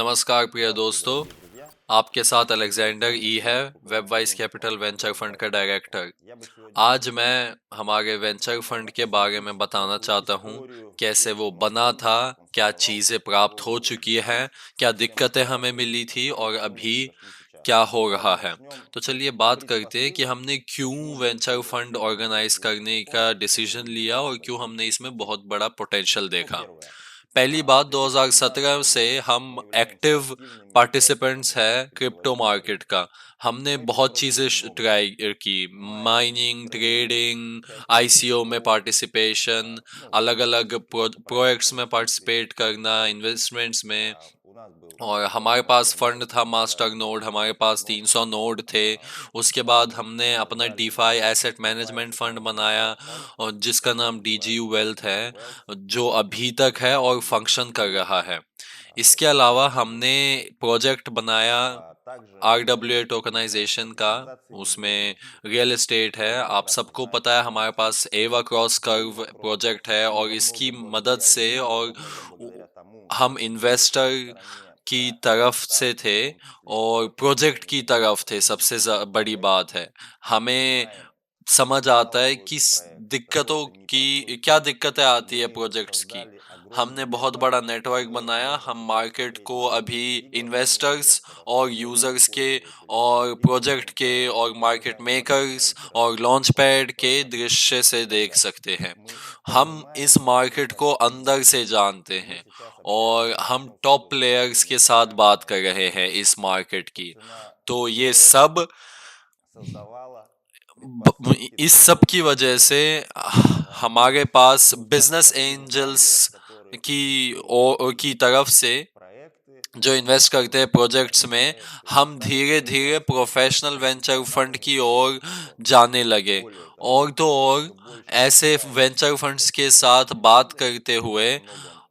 नमस्कार प्रिय दोस्तों, आपके साथ अलेक्जेंडर ई है, वेबवाइज कैपिटल वेंचर फंड का डायरेक्टर। आज मैं हमारे वेंचर फंड के बारे में बताना चाहता हूँ, कैसे वो बना था, क्या चीज़ें प्राप्त हो चुकी हैं, क्या दिक्कतें हमें मिली थी और अभी क्या हो रहा है। तो चलिए बात करते हैं कि हमने क्यों वेंचर फंड ऑर्गेनाइज करने का डिसीजन लिया और क्यों हमने इसमें बहुत बड़ा पोटेंशियल देखा। पहली बात, 2017 से हम एक्टिव पार्टिसिपेंट्स हैं क्रिप्टो मार्केट का। हमने बहुत चीज़ें ट्राई की, माइनिंग, ट्रेडिंग, आईसीओ में पार्टिसिपेशन, अलग अलग प्रोजेक्ट्स में पार्टिसिपेट करना, इन्वेस्टमेंट्स में। और हमारे पास फंड था मास्टर नोड, हमारे पास 300 नोड थे। उसके बाद हमने अपना डीफाई एसेट मैनेजमेंट फंड बनाया और जिसका नाम डीजीयू वेल्थ है, जो अभी तक है और फंक्शन कर रहा है। इसके अलावा हमने प्रोजेक्ट बनाया RWA टोकनाइजेशन का। उसमें रियल एस्टेट है, आप सबको पता है हमारे पास एवा क्रॉस कर्व प्रोजेक्ट है और इसकी मदद से और हम इन्वेस्टर की तरफ से थे और प्रोजेक्ट की तरफ थे। सबसे बड़ी बात है, हमें समझ आता है कि दिक्कतों की क्या दिक्कतें आती है प्रोजेक्ट्स की। हमने बहुत बड़ा नेटवर्क बनाया, हम मार्केट को अभी इन्वेस्टर्स और यूजर्स के और प्रोजेक्ट के और मार्केट मेकर्स और लॉन्च पैड के दृश्य से देख सकते हैं। हम इस मार्केट को अंदर से जानते हैं और हम टॉप प्लेयर्स के साथ बात कर रहे हैं इस मार्केट की। तो ये सब इस सब की वजह से हमारे पास बिजनेस एंजल्स की तरफ से जो इन्वेस्ट करते हैं प्रोजेक्ट्स में, हम धीरे धीरे प्रोफेशनल वेंचर फंड की ओर जाने लगे। और तो और ऐसे वेंचर फंड्स के साथ बात करते हुए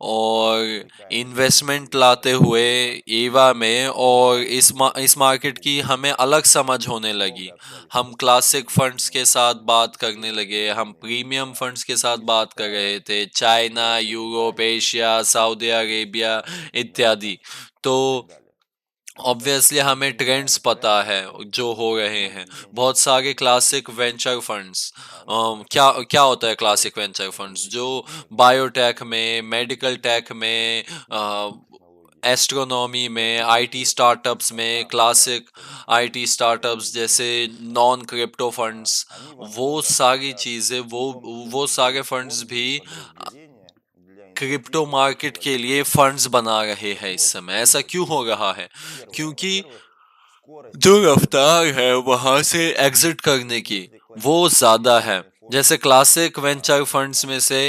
और इन्वेस्टमेंट लाते हुए ईवा में, और इस मार्केट की हमें अलग समझ होने लगी। हम क्लासिक फंड्स के साथ बात करने लगे, हम प्रीमियम फंड्स के साथ बात कर रहे थे, China, Europe, Asia, Saudi Arabia इत्यादि। तो ऑब्वियसली हमें ट्रेंड्स पता है जो हो रहे हैं। बहुत सारे क्लासिक वेंचर फंड्स, क्या क्या होता है क्लासिक वेंचर फंड्स, जो बायोटेक में, मेडिकल टेक में, एस्ट्रोनॉमी में, आईटी स्टार्टअप्स में, क्लासिक आईटी स्टार्टअप्स जैसे नॉन क्रिप्टो फंड्स, वो सारी चीज़ें, वो सारे फंड्स भी क्रिप्टो मार्केट के लिए फंड्स बना रहे हैं इस समय। ऐसा क्यों हो रहा है? क्योंकि जो रफ्तार है वहां से एग्जिट करने की, वो ज्यादा है। जैसे क्लासिक वेंचर फंड्स में से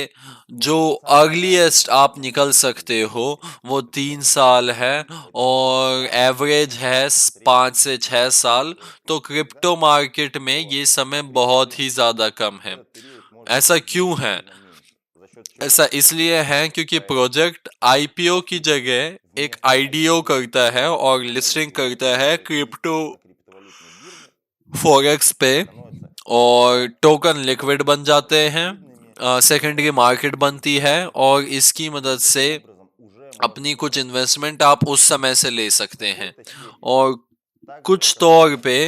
जो अर्लीस्ट आप निकल सकते हो वो 3 साल है और एवरेज है 5 से 6 साल। तो क्रिप्टो मार्केट में ये समय बहुत ही ज्यादा कम है। ऐसा क्यों है? ऐसा इसलिए है क्योंकि प्रोजेक्ट आईपीओ की जगह एक आईडीओ करता है और लिस्टिंग करता है क्रिप्टो फॉरेक्स पे, और टोकन लिक्विड बन जाते हैं, सेकेंडरी मार्केट बनती है और इसकी मदद से अपनी कुछ इन्वेस्टमेंट आप उस समय से ले सकते हैं। और कुछ तौर पे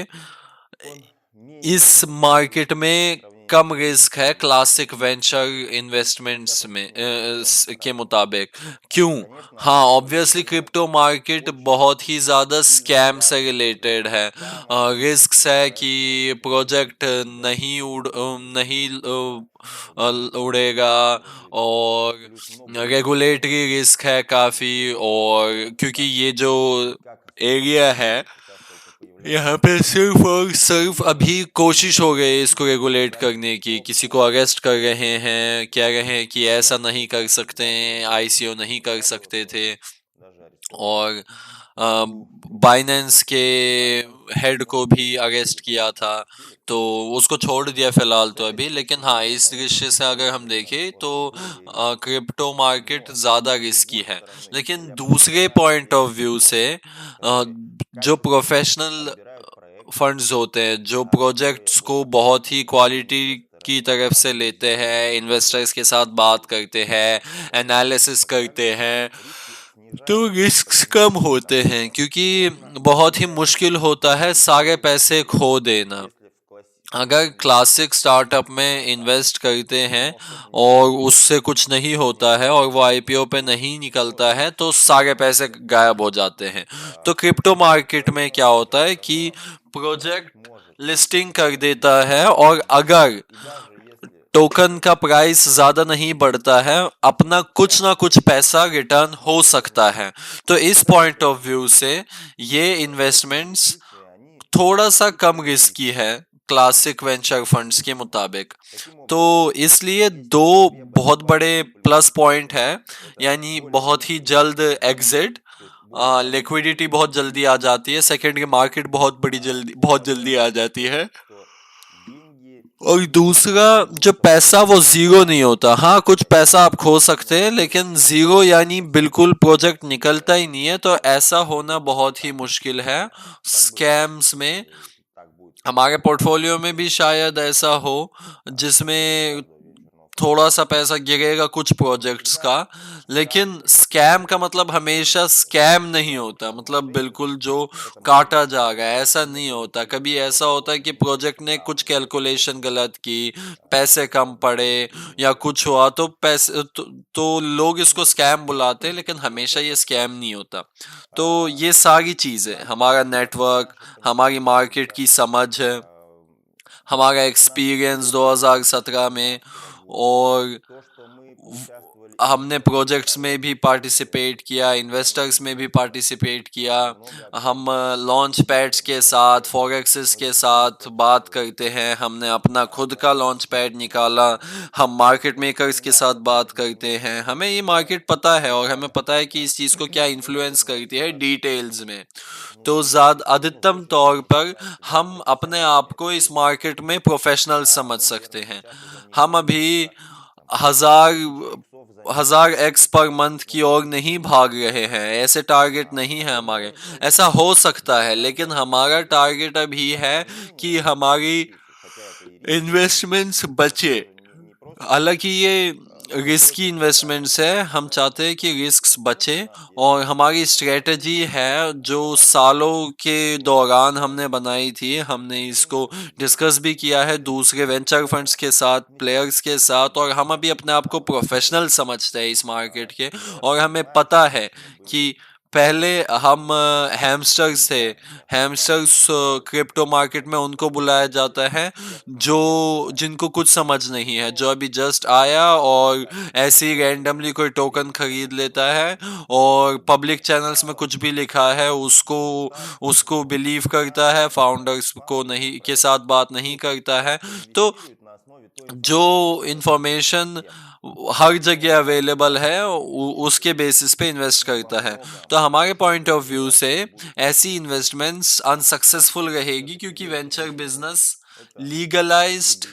इस मार्केट में कम रिस्क है क्लासिक वेंचर इन्वेस्टमेंट्स में के मुताबिक। क्यों? हाँ, ऑब्वियसली क्रिप्टो मार्केट बहुत ही ज़्यादा स्कैम से रिलेटेड है। रिस्क है कि प्रोजेक्ट नहीं उड़ेगा, और रेगुलेटरी रिस्क है काफ़ी। और क्योंकि ये जो एरिया है, यहाँ पे सिर्फ और सिर्फ अभी कोशिश हो गई है इसको रेगुलेट करने की। किसी को अरेस्ट कर रहे हैं, कह रहे हैं कि ऐसा नहीं कर सकते हैं, आईसीओ नहीं कर सकते थे। और बाइनेंस के हेड को भी अरेस्ट किया था, तो उसको छोड़ दिया फिलहाल तो अभी। लेकिन हाँ, इस दृश्य से अगर हम देखें तो क्रिप्टो मार्केट ज़्यादा रिस्की है। लेकिन दूसरे पॉइंट ऑफ व्यू से जो प्रोफेशनल फंड्स होते हैं, जो प्रोजेक्ट्स को बहुत ही क्वालिटी की तरफ से लेते हैं, इन्वेस्टर्स के साथ बात करते हैं, एनालिसिस करते हैं, तो रिस्क कम होते हैं क्योंकि बहुत ही मुश्किल होता है सारे पैसे खो देना। अगर क्लासिक स्टार्टअप में इन्वेस्ट करते हैं और उससे कुछ नहीं होता है और वो आईपीओ पे नहीं निकलता है तो सारे पैसे गायब हो जाते हैं। तो क्रिप्टो मार्केट में क्या होता है कि प्रोजेक्ट लिस्टिंग कर देता है और अगर टोकन का प्राइस ज्यादा नहीं बढ़ता है अपना कुछ ना कुछ पैसा रिटर्न हो सकता है। तो इस पॉइंट ऑफ व्यू से ये इन्वेस्टमेंट्स थोड़ा सा कम रिस्की है क्लासिक वेंचर फंड्स के मुताबिक। तो इसलिए दो बहुत बड़े प्लस पॉइंट है, यानी बहुत ही जल्द एग्जिट, लिक्विडिटी बहुत जल्दी आ जाती है, सेकंड की मार्केट बहुत जल्दी आ जाती है, और दूसरा जो पैसा वो जीरो नहीं होता। हाँ, कुछ पैसा आप खो सकते हैं लेकिन जीरो यानी बिल्कुल प्रोजेक्ट निकलता ही नहीं है, तो ऐसा होना बहुत ही मुश्किल है स्कैम्स में। हमारे पोर्टफोलियो में भी शायद ऐसा हो जिसमें थोड़ा सा पैसा गिरेगा कुछ प्रोजेक्ट्स का, लेकिन स्कैम का मतलब हमेशा स्कैम नहीं होता, मतलब बिल्कुल जो काटा जा रहा है ऐसा नहीं होता। कभी ऐसा होता है कि प्रोजेक्ट ने कुछ कैलकुलेशन गलत की, पैसे कम पड़े या कुछ हुआ तो तो लोग इसको स्कैम बुलाते हैं, लेकिन हमेशा ये स्कैम नहीं होता। तो ये सारी चीजें हमारा नेटवर्क, हमारी मार्केट की समझ है, हमारा एक्सपीरियंस 2017 में, और हमने प्रोजेक्ट्स में भी पार्टिसिपेट किया, इन्वेस्टर्स में भी पार्टिसिपेट किया, हम लॉन्च पैड्स के साथ, फॉरेक्सेस के साथ बात करते हैं, हमने अपना खुद का लॉन्च पैड निकाला, हम मार्केट मेकर्स के साथ बात करते हैं, हमें ये मार्केट पता है और हमें पता है कि इस चीज़ को क्या इन्फ्लुएंस करती है डिटेल्स में। तो ज्यादा अधिकतम तौर पर हम अपने आप को इस मार्केट में प्रोफेशनल समझ सकते हैं। हम अभी हजार हजार एक्स पर मंथ की ओर नहीं भाग रहे हैं, ऐसे टारगेट नहीं है हमारे। ऐसा हो सकता है लेकिन हमारा टारगेट अभी है कि हमारी इन्वेस्टमेंट्स बचे। हालांकि ये रिस्की इन्वेस्टमेंट्स है, हम चाहते हैं कि रिस्क बचे, और हमारी स्ट्रेटजी है जो सालों के दौरान हमने बनाई थी, हमने इसको डिस्कस भी किया है दूसरे वेंचर फंड्स के साथ, प्लेयर्स के साथ, और हम अभी अपने आप को प्रोफेशनल समझते हैं इस मार्केट के। और हमें पता है कि पहले हम हैमस्टर्स थे, हैमस्टर्स क्रिप्टो मार्केट में उनको बुलाया जाता है जो जिनको कुछ समझ नहीं है, जो अभी जस्ट आया और ऐसे ही रैंडमली कोई टोकन खरीद लेता है और पब्लिक चैनल्स में कुछ भी लिखा है उसको उसको बिलीव करता है, फाउंडर्स को नहीं के साथ बात नहीं करता है। तो जो इंफॉर्मेशन हर जगह अवेलेबल है उसके बेसिस पे इन्वेस्ट करता है। तो हमारे पॉइंट ऑफ व्यू से ऐसी इन्वेस्टमेंट्स अनसक्सेसफुल रहेगी क्योंकि venture business legalised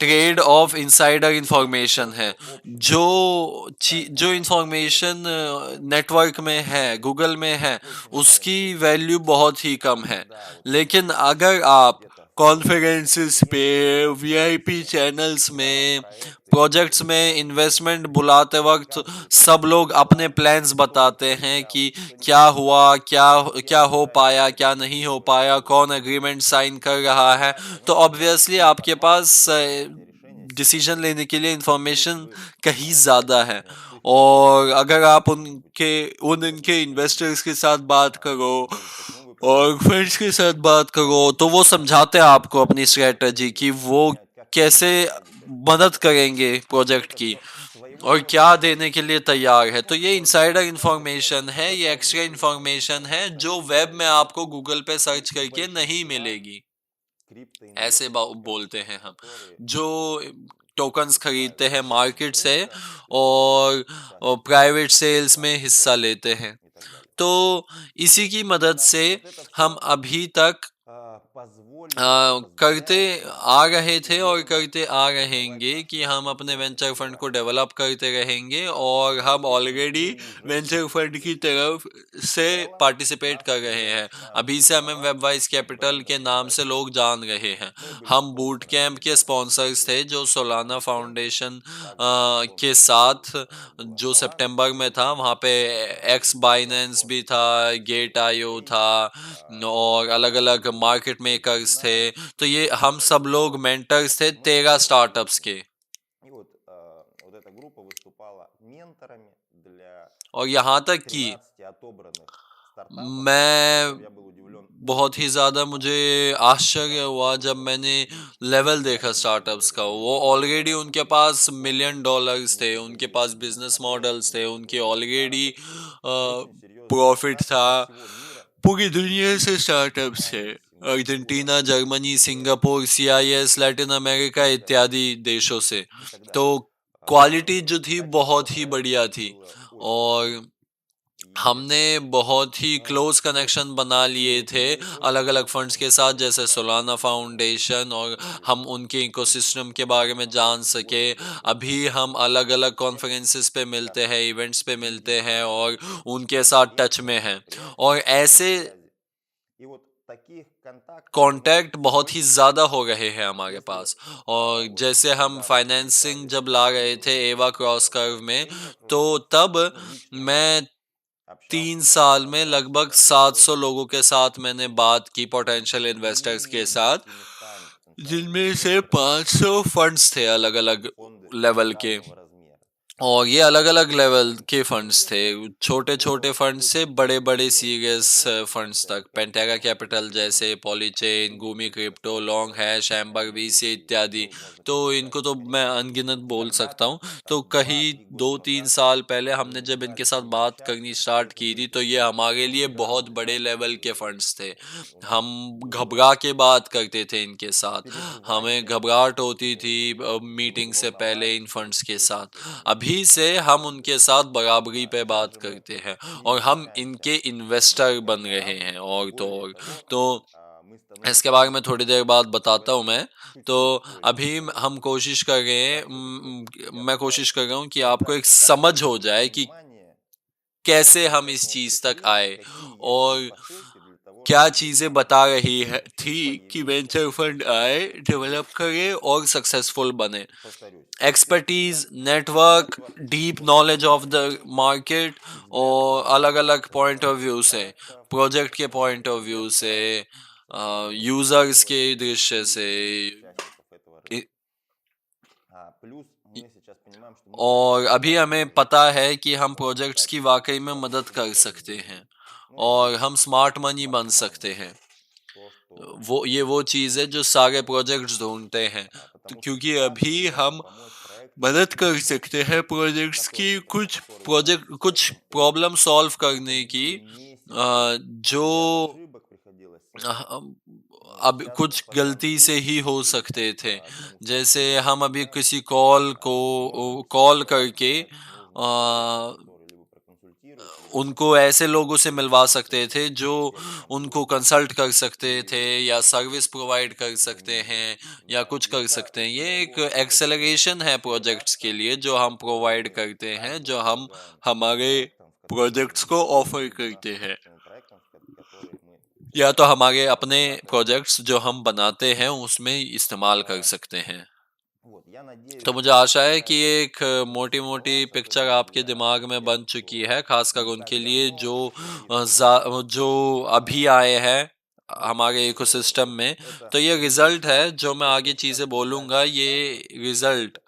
trade off insider information है। जो इंफॉर्मेशन नेटवर्क में है, गूगल में है, उसकी वैल्यू बहुत ही कम है। लेकिन अगर आप कॉन्फ्रेंसेस पे, वीआईपी चैनल्स में, प्रोजेक्ट्स में इन्वेस्टमेंट बुलाते वक्त सब लोग अपने प्लान्स बताते हैं कि क्या हुआ, क्या क्या हो पाया, क्या नहीं हो पाया, कौन एग्रीमेंट साइन कर रहा है, तो ऑब्वियसली आपके पास डिसीजन लेने के लिए इंफॉर्मेशन कहीं ज़्यादा है। और अगर आप उनके इन्वेस्टर्स के साथ बात करो और फ्रेंड्स के साथ बात करो तो वो समझाते हैं आपको अपनी स्ट्रेटजी कि वो कैसे मदद करेंगे प्रोजेक्ट की और क्या देने के लिए तैयार है। तो ये इनसाइडर इंफॉर्मेशन है, ये एक्स्ट्रा इंफॉर्मेशन है जो वेब में आपको गूगल पे सर्च करके नहीं मिलेगी। ऐसे बोलते हैं हम जो टोकन्स खरीदते हैं मार्केट से और प्राइवेट सेल्स में हिस्सा लेते हैं। तो इसी की मदद से हम अभी तक करते आ रहे थे और करते आ रहेंगे कि हम अपने वेंचर फंड को डेवलप करते रहेंगे और हम ऑलरेडी वेंचर फंड की तरफ से पार्टिसिपेट कर रहे हैं। अभी से हमें वेबवाइज कैपिटल के नाम से लोग जान रहे हैं। हम बूट कैंप के स्पॉन्सर्स थे जो सोलाना फाउंडेशन के साथ जो सितंबर में था, वहाँ पे एक्स बाइनेंस भी था, गेट आईओ था और अलग अलग मार्केट मेकर्स थे। तो ये हम सब लोग मेंटर्स थे 13 स्टार्टअप्स के। और यहाँ तक कि मैं बहुत ही ज़्यादा मुझे आश्चर्य हुआ जब मैंने लेवल देखा स्टार्टअप्स का। वो ऑलरेडी उनके पास मिलियन डॉलर्स थे, उनके पास बिजनेस मॉडल्स थे, उनके ऑलरेडी प्रॉफिट था। पूरी दुनिया से स्टार्टअप्स थे, Argentina, Germany, Singapore, CIS, Latin America इत्यादि देशों से। तो क्वालिटी जो थी बहुत ही बढ़िया थी और हमने बहुत ही क्लोज कनेक्शन बना लिए थे अलग अलग फंड्स के साथ, जैसे सोलाना फाउंडेशन, और हम उनके इकोसिस्टम के बारे में जान सके। अभी हम अलग अलग कॉन्फ्रेंसेस पे मिलते हैं, इवेंट्स पे मिलते हैं और उनके साथ टच में हैं। और ऐसे कांटेक्ट बहुत ही ज़्यादा हो रहे हैं हमारे पास। और जैसे हम फाइनेंसिंग जब ला रहे थे एवा क्रॉस कर्व में, तो तब मैं 3 साल में लगभग 700 लोगों के साथ मैंने बात की, पोटेंशियल इन्वेस्टर्स के साथ, जिनमें से 500 फंड्स थे अलग अलग लेवल के। और ये अलग अलग लेवल के फंड्स थे, छोटे छोटे फंड्स से बड़े बड़े सीरियस फंड्स तक, पेंटेगा कैपिटल जैसे, Polychain, Gumi crypto, long hash, amber VC इत्यादि। तो इनको तो मैं अनगिनत बोल सकता हूँ। तो कहीं 2-3 साल पहले हमने जब इनके साथ बात करनी स्टार्ट की थी, तो ये हमारे लिए बहुत बड़े लेवल के फंड्स थे। हम घबरा के बात करते थे इनके साथ, हमें घबराहट होती थी मीटिंग से पहले इन फंड्स के साथ। अभी से हम उनके साथ बराबरी पे बात करते हैं और हम इनके इन्वेस्टर बन रहे हैं और तो इसके बारे में थोड़ी देर बाद बताता हूँ मैं। तो अभी हम कोशिश कर रहे हैं, मैं कोशिश कर रहा हूँ कि आपको एक समझ हो जाए कि कैसे हम इस चीज तक आए और क्या चीजें बता रही है थी कि वेंचर फंड आए, डेवलप करे और सक्सेसफुल बने। Expertise, network, deep knowledge of the market और अलग अलग पॉइंट ऑफ व्यू से, प्रोजेक्ट के पॉइंट ऑफ व्यू से, यूजर्स के दृश्य से। इ- और अभी हमें पता है कि हम प्रोजेक्ट्स की वाकई में मदद कर सकते हैं और हम स्मार्ट मनी बन सकते हैं। वो चीज़ है जो सारे प्रोजेक्ट्स ढूंढते हैं। तो क्योंकि अभी हम मदद कर सकते हैं प्रोजेक्ट्स की, कुछ प्रॉब्लम सॉल्व करने की, जो हम अब कुछ गलती से ही हो सकते थे। जैसे हम अभी किसी कॉल करके उनको ऐसे लोगों से मिलवा सकते थे जो उनको कंसल्ट कर सकते थे या सर्विस प्रोवाइड कर सकते हैं या कुछ कर सकते हैं। ये एक एक्सेलरेशन है प्रोजेक्ट्स के लिए जो हम प्रोवाइड करते हैं, जो हम हमारे प्रोजेक्ट्स को ऑफर करते हैं, या तो हमारे अपने प्रोजेक्ट्स जो हम बनाते हैं उसमें इस्तेमाल कर सकते हैं। तो मुझे आशा है कि एक मोटी मोटी पिक्चर आपके दिमाग में बन चुकी है, खासकर उनके लिए जो अभी आए हैं हमारे इकोसिस्टम में। तो ये रिजल्ट है जो मैं आगे चीजें बोलूंगा, ये रिजल्ट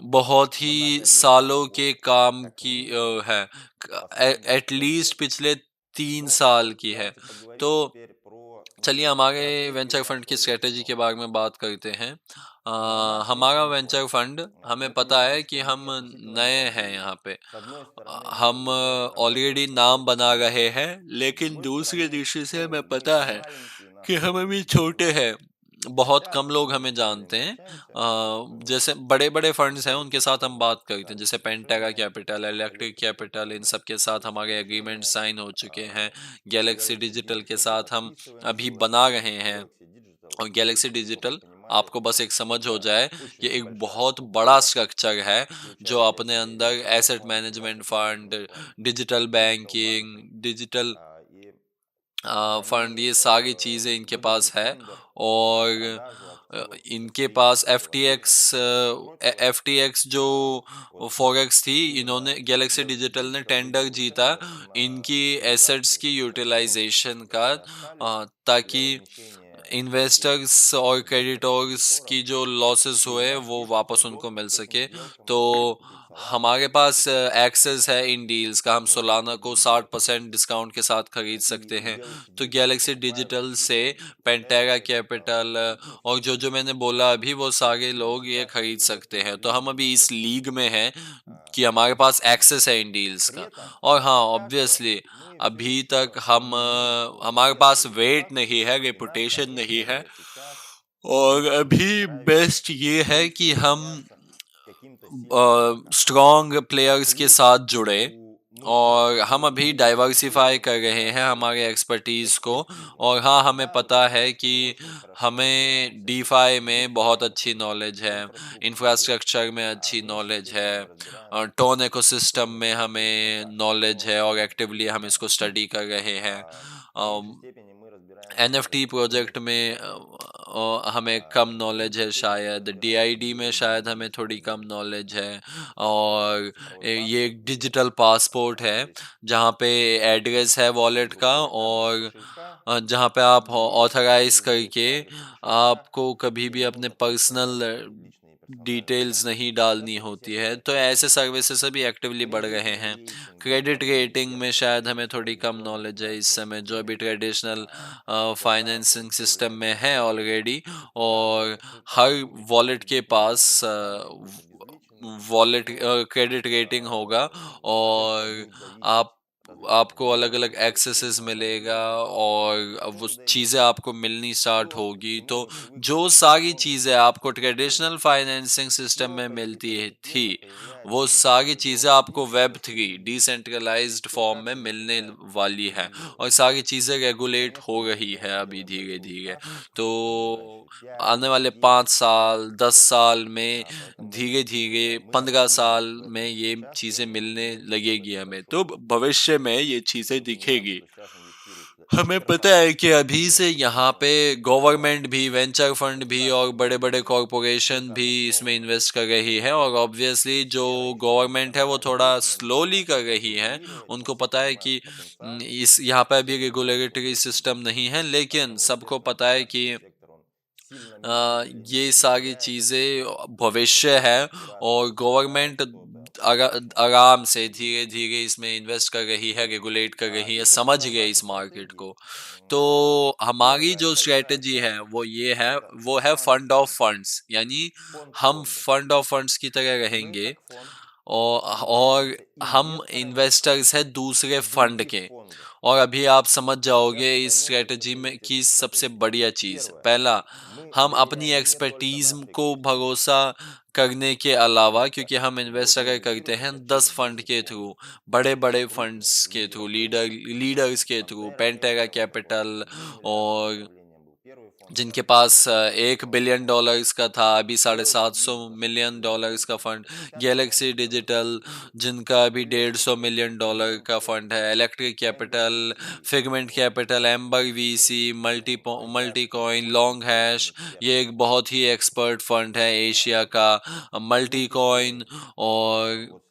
बहुत ही सालों के काम की है, एटलीस्ट पिछले 3 साल की है। तो चलिए हमारे वेंचर फंड की स्ट्रेटेजी के बारे में बात करते हैं। हमारा वेंचर फंड, हमें पता है कि हम नए हैं यहाँ पे, हम ऑलरेडी नाम बना रहे हैं, लेकिन दूसरे दृष्टि से हमें पता है कि हम अभी छोटे हैं, बहुत कम लोग हमें जानते हैं। जैसे बड़े बड़े फंड्स हैं उनके साथ हम बात करते हैं, जैसे पेंटेगा कैपिटल, इलेक्ट्रिक कैपिटल, इन सब के साथ हमारे एग्रीमेंट साइन हो चुके हैं। गैलेक्सी डिजिटल के साथ हम अभी बना रहे हैं और गैलेक्सी डिजिटल आपको बस एक समझ हो जाए, ये एक बहुत बड़ा स्ट्रक्चर है जो अपने अंदर asset management fund, digital banking, digital fund, ये सारी चीज़ें इनके पास है। और इनके पास एफ टी एक्स जो फॉरेक्स थी, इन्होंने गैलेक्सी डिजिटल ने टेंडर जीता इनकी एसेट्स की यूटिलाइजेशन का, ताकि इन्वेस्टर्स और क्रेडिटर्स की जो लॉसेस हुए वो वापस उनको मिल सके। तो हमारे पास एक्सेस है इन डील्स का, हम सोलाना को 60% डिस्काउंट के साथ खरीद सकते हैं। तो गैलेक्सी डिजिटल से पेंटेरा कैपिटल और जो जो मैंने बोला अभी, वो सारे लोग ये खरीद सकते हैं। तो हम अभी इस लीग में हैं कि हमारे पास एक्सेस है इन डील्स का। और हाँ, ऑब्वियसली अभी तक हमारे पास वेट नहीं है, रेपुटेशन नहीं है, और अभी बेस्ट ये है कि हम स्ट्रॉन्ग प्लेयर्स के साथ जुड़े, और हम अभी डाइवर्सिफाई कर रहे हैं हमारे एक्सपर्टीज को। और हाँ, हमें पता है कि हमें डीफाई में बहुत अच्छी नॉलेज है, इंफ्रास्ट्रक्चर में अच्छी नॉलेज है, टोन इकोसिस्टम में हमें नॉलेज है, और एक्टिवली हम इसको स्टडी कर रहे हैं। एनएफटी प्रोजेक्ट में हमें कम नॉलेज है, शायद डीआईडी में शायद हमें थोड़ी कम नॉलेज है। और ये एक डिजिटल पासपोर्ट है जहाँ पे एड्रेस है वॉलेट का, और जहाँ पे आप ऑथराइज करके आपको कभी भी अपने पर्सनल डिटेल्स नहीं डालनी होती है। तो ऐसे सर्विसेज अभी एक्टिवली बढ़ रहे हैं। क्रेडिट रेटिंग में शायद हमें थोड़ी कम नॉलेज है इस समय, जो अभी ट्रेडिशनल फाइनेंसिंग सिस्टम में है ऑलरेडी। और हर वॉलेट के पास वॉलेट क्रेडिट रेटिंग होगा, और आप आपको अलग अलग एक्सेसेस मिलेगा, और अब वो चीज़ें आपको मिलनी स्टार्ट होगी। तो जो सारी चीज़ें आपको ट्रेडिशनल फाइनेंसिंग सिस्टम में मिलती है थी, वो सारी चीज़ें आपको वेब 3 डिसेंट्रलाइज्ड फॉर्म में मिलने वाली है। और सारी चीज़ें रेगुलेट हो रही है अभी धीरे धीरे। तो आने वाले 5 साल 10 साल में, धीरे धीरे 15 साल में ये चीजें मिलने लगेगी हमें, तो भविष्य में ये चीजें दिखेगी। हमें पता है कि अभी से यहाँ पे गवर्नमेंट भी, वेंचर फंड भी, और बड़े बड़े कॉरपोरेशन भी इसमें इन्वेस्ट कर रही है। और ऑब्वियसली जो गवर्नमेंट है वो थोड़ा स्लोली कर रही है। उनको पता है कि इस यहाँ पे अभी रेगुलेटरी सिस्टम नहीं है, लेकिन सबको पता है कि ये सारी चीज़ें भविष्य है, और गवर्नमेंट आराम से धीरे धीरे इसमें इन्वेस्ट कर रही है, रेगुलेट कर रही है, समझ गए इस मार्केट को। तो हमारी जो स्ट्रेटजी है वो ये है, वो है फंड ऑफ फंड्स, यानी हम फंड ऑफ फंड्स की तरह रहेंगे। और हम इन्वेस्टर्स हैं दूसरे फंड के। और अभी आप समझ जाओगे इस स्ट्रेटजी में की सबसे बढ़िया चीज, पहला, हम अपनी एक्सपर्टीज को भरोसा करने के अलावा, क्योंकि हम इन्वेस्ट अगर करते हैं 10 फंड के थ्रू, बड़े बड़े फंड्स के थ्रू, लीडर्स के थ्रू, पेंटेरा कैपिटल, और जिनके पास $1 बिलियन का था, अभी $750 मिलियन का फंड, गैलेक्सी डिजिटल जिनका अभी $150 मिलियन का फंड है, electric capital, figment capital, amber VC, multi coin, long hash, ये एक बहुत ही एक्सपर्ट फंड है एशिया का, मल्टी कॉइन। और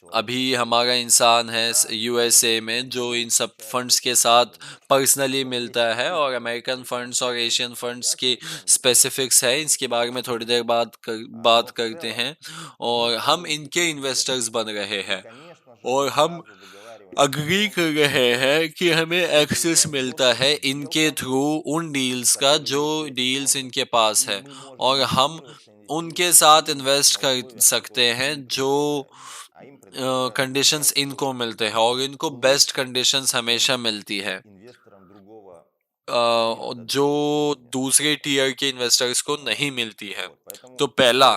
अभी हमारा इंसान है यूएसए में जो इन सब फंड्स के साथ पर्सनली मिलता है, और अमेरिकन फंड्स और एशियन फंड्स की स्पेसिफिक्स है, इसके बारे में थोड़ी देर बाद बात करते हैं। और हम इनके इन्वेस्टर्स बन रहे हैं, और हम अग्री कर रहे हैं कि हमें एक्सेस मिलता है इनके थ्रू उन डील्स का जो डील्स इनके पास है, और हम उनके साथ इन्वेस्ट कर सकते हैं जो कंडीशंस इनको मिलते हैं, और इनको बेस्ट कंडीशंस हमेशा मिलती है, जो दूसरे टीयर के इन्वेस्टर्स को नहीं मिलती है। तो पहला,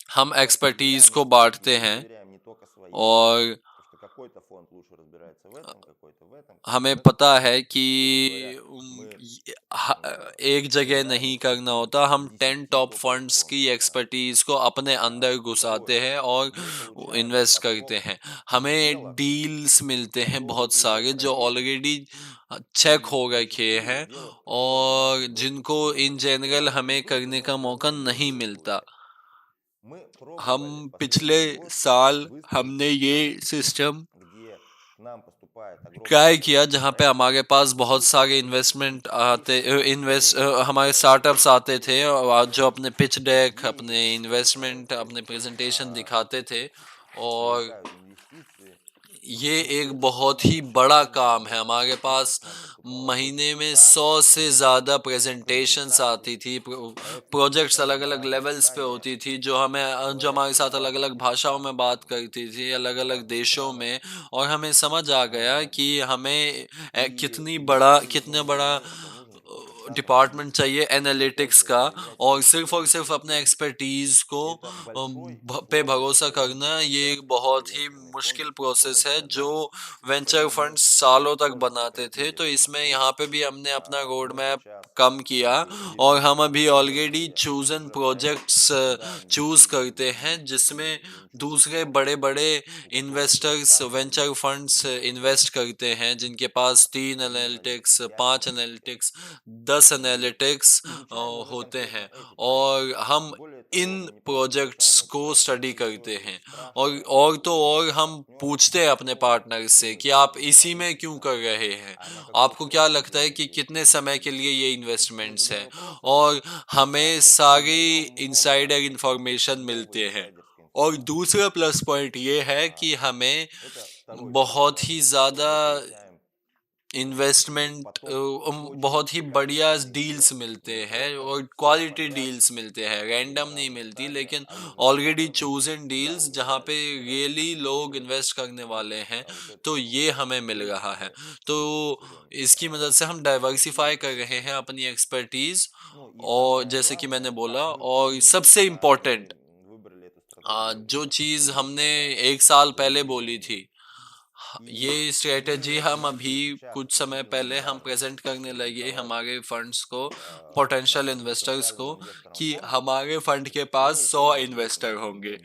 हम एक्सपर्टीज को बांटते हैं, और हमें पता है कि एक जगह नहीं करना होता, हम 10 टॉप फंड्स की एक्सपर्टीज को अपने अंदर घुसाते हैं और इन्वेस्ट करते हैं। हमें डील्स मिलते हैं बहुत सारे जो ऑलरेडी चेक हो रखे हैं और जिनको इन जनरल हमें करने का मौका नहीं मिलता। हम पिछले साल हमने ये सिस्टम ट्राई किया जहाँ पे हमारे पास बहुत सारे इन्वेस्टमेंट आते इन्वेस्ट हमारे स्टार्टअप्स आते थे और जो अपने पिच डेक, अपने इन्वेस्टमेंट, अपने प्रेजेंटेशन दिखाते थे। और ये एक बहुत ही बड़ा काम है। हमारे पास महीने में 100 से ज़्यादा प्रेजेंटेशंस आती थी, प्रोजेक्ट्स अलग अलग लेवल्स पे होती थी, जो हमारे साथ अलग अलग भाषाओं में बात करती थी, अलग अलग देशों में। और हमें समझ आ गया कि हमें कितना बड़ा डिपार्टमेंट चाहिए एनालिटिक्स का। और सिर्फ अपने एक्सपर्टीज को पे भरोसा करना ये एक बहुत ही मुश्किल प्रोसेस है जो वेंचर फंड सालों तक बनाते थे। तो इसमें यहाँ पे भी हमने अपना रोड मैप कम किया और हम अभी ऑलरेडी चूजन प्रोजेक्ट्स चूज करते हैं जिसमें दूसरे बड़े बड़े इन्वेस्टर्स, वेंचर फंड्स इन्वेस्ट करते हैं, जिनके पास 3 एनालिटिक्स, 5 एनालिटिक्स, 10 एनालिटिक्स होते हैं। और हम इन प्रोजेक्ट्स को स्टडी करते हैं और हम पूछते हैं अपने पार्टनर से कि आप इसी में क्यों कर रहे हैं, आपको क्या लगता है कि कितने समय के लिए ये इन्वेस्टमेंट्स हैं। और हमें सारी इनसाइडर इंफॉर्मेशन मिलते हैं। और दूसरा प्लस पॉइंट ये है कि हमें बहुत ही ज़्यादा इन्वेस्टमेंट बहुत ही बढ़िया डील्स मिलते हैं और क्वालिटी डील्स मिलते हैं, रैंडम नहीं मिलती लेकिन ऑलरेडी चोजन डील्स जहाँ पे रियली लोग इन्वेस्ट करने वाले हैं। तो ये हमें मिल रहा है। तो इसकी मदद से हम डाइवर्सिफाई कर रहे हैं अपनी एक्सपर्टीज। और जैसे कि मैंने बोला, और सबसे इम्पोर्टेंट जो चीज़ हमने 1 साल पहले बोली थी, ये स्ट्रेटेजी हम अभी कुछ समय पहले हम प्रेजेंट करने लगे हमारे फंड्स को, पोटेंशियल इन्वेस्टर्स को, कि हमारे फंड के पास 100 इन्वेस्टर होंगे,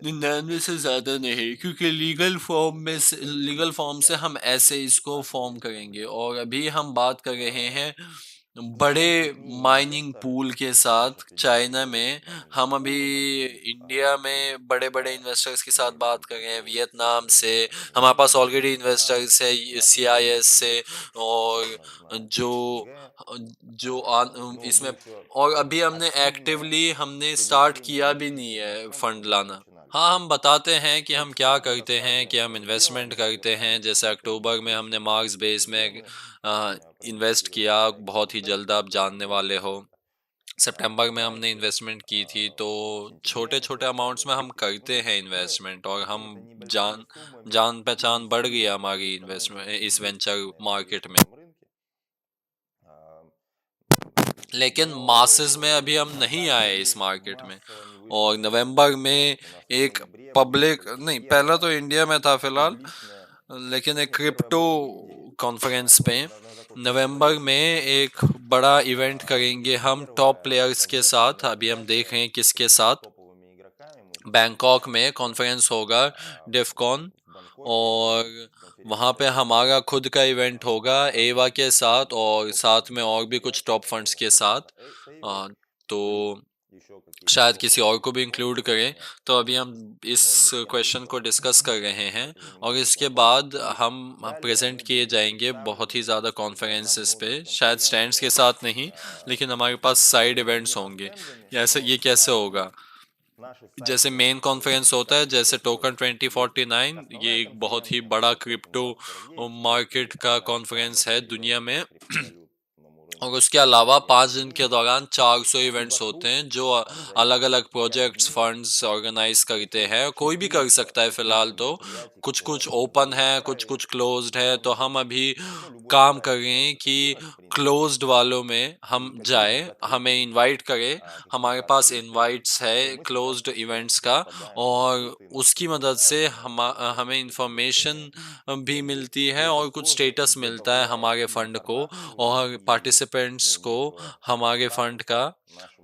99 से ज़्यादा नहीं, क्योंकि लीगल फॉर्म से हम ऐसे इसको फॉर्म करेंगे। और अभी हम बात कर रहे हैं बड़े माइनिंग पूल के साथ चाइना में। हम अभी इंडिया में बड़े बड़े इन्वेस्टर्स के साथ बात कर रहे हैं वियतनाम से। हमारे पास ऑलरेडी इन्वेस्टर्स है CIS से। और जो इसमें, और अभी हमने स्टार्ट किया भी नहीं है फंड लाना। हाँ, हम बताते हैं कि हम क्या करते हैं, कि हम इन्वेस्टमेंट करते हैं। जैसे अक्टूबर में हमने मार्क्स बेस में इन्वेस्ट किया, बहुत ही जल्द आप जानने वाले हो। सितंबर में हमने इन्वेस्टमेंट की थी। तो छोटे छोटे अमाउंट्स में हम करते हैं इन्वेस्टमेंट, और हम जान जान पहचान बढ़ गई है हमारी इन्वेस्टमेंट इस वेंचर मार्केट में। लेकिन मासेस में अभी हम नहीं आए इस मार्केट में। और नवंबर में एक पब्लिक नहीं, पहला तो इंडिया में था फिलहाल, लेकिन एक क्रिप्टो कॉन्फ्रेंस पे नवंबर में एक बड़ा इवेंट करेंगे हम टॉप प्लेयर्स के साथ। अभी हम देख रहे हैं किसके साथ। बैंकॉक में कॉन्फ्रेंस होगा, डेफकॉन। और वहाँ पे हमारा खुद का इवेंट होगा एवा के साथ, और साथ में और भी कुछ टॉप फंड्स के साथ। तो शायद किसी और को भी इंक्लूड करें। तो अभी हम इस क्वेश्चन को डिस्कस कर रहे हैं, और इसके बाद हम प्रेजेंट किए जाएंगे बहुत ही ज़्यादा कॉन्फ्रेंसेस पे, शायद स्टैंड्स के साथ नहीं, लेकिन हमारे पास साइड इवेंट्स होंगे। ये कैसे होगा, जैसे मेन कॉन्फ्रेंस होता है जैसे टोकन 2049, ये एक बहुत ही बड़ा क्रिप्टो मार्केट का कॉन्फ्रेंस है दुनिया में। और उसके अलावा 5 दिन के दौरान 400 इवेंट्स होते हैं जो अलग अलग प्रोजेक्ट्स, फंड्स ऑर्गेनाइज करते हैं। कोई भी कर सकता है फिलहाल तो, कुछ कुछ ओपन है, कुछ कुछ क्लोज्ड है। तो हम अभी काम कर रहे हैं कि क्लोज्ड वालों में हम जाए, हमें इनवाइट करे, हमारे पास इनवाइट्स है क्लोज्ड इवेंट्स का, और उसकी मदद से हमें इंफॉर्मेशन भी मिलती है और कुछ स्टेटस मिलता है हमारे फंड को और पार्टिसिपेंट्स को हमारे फंड का।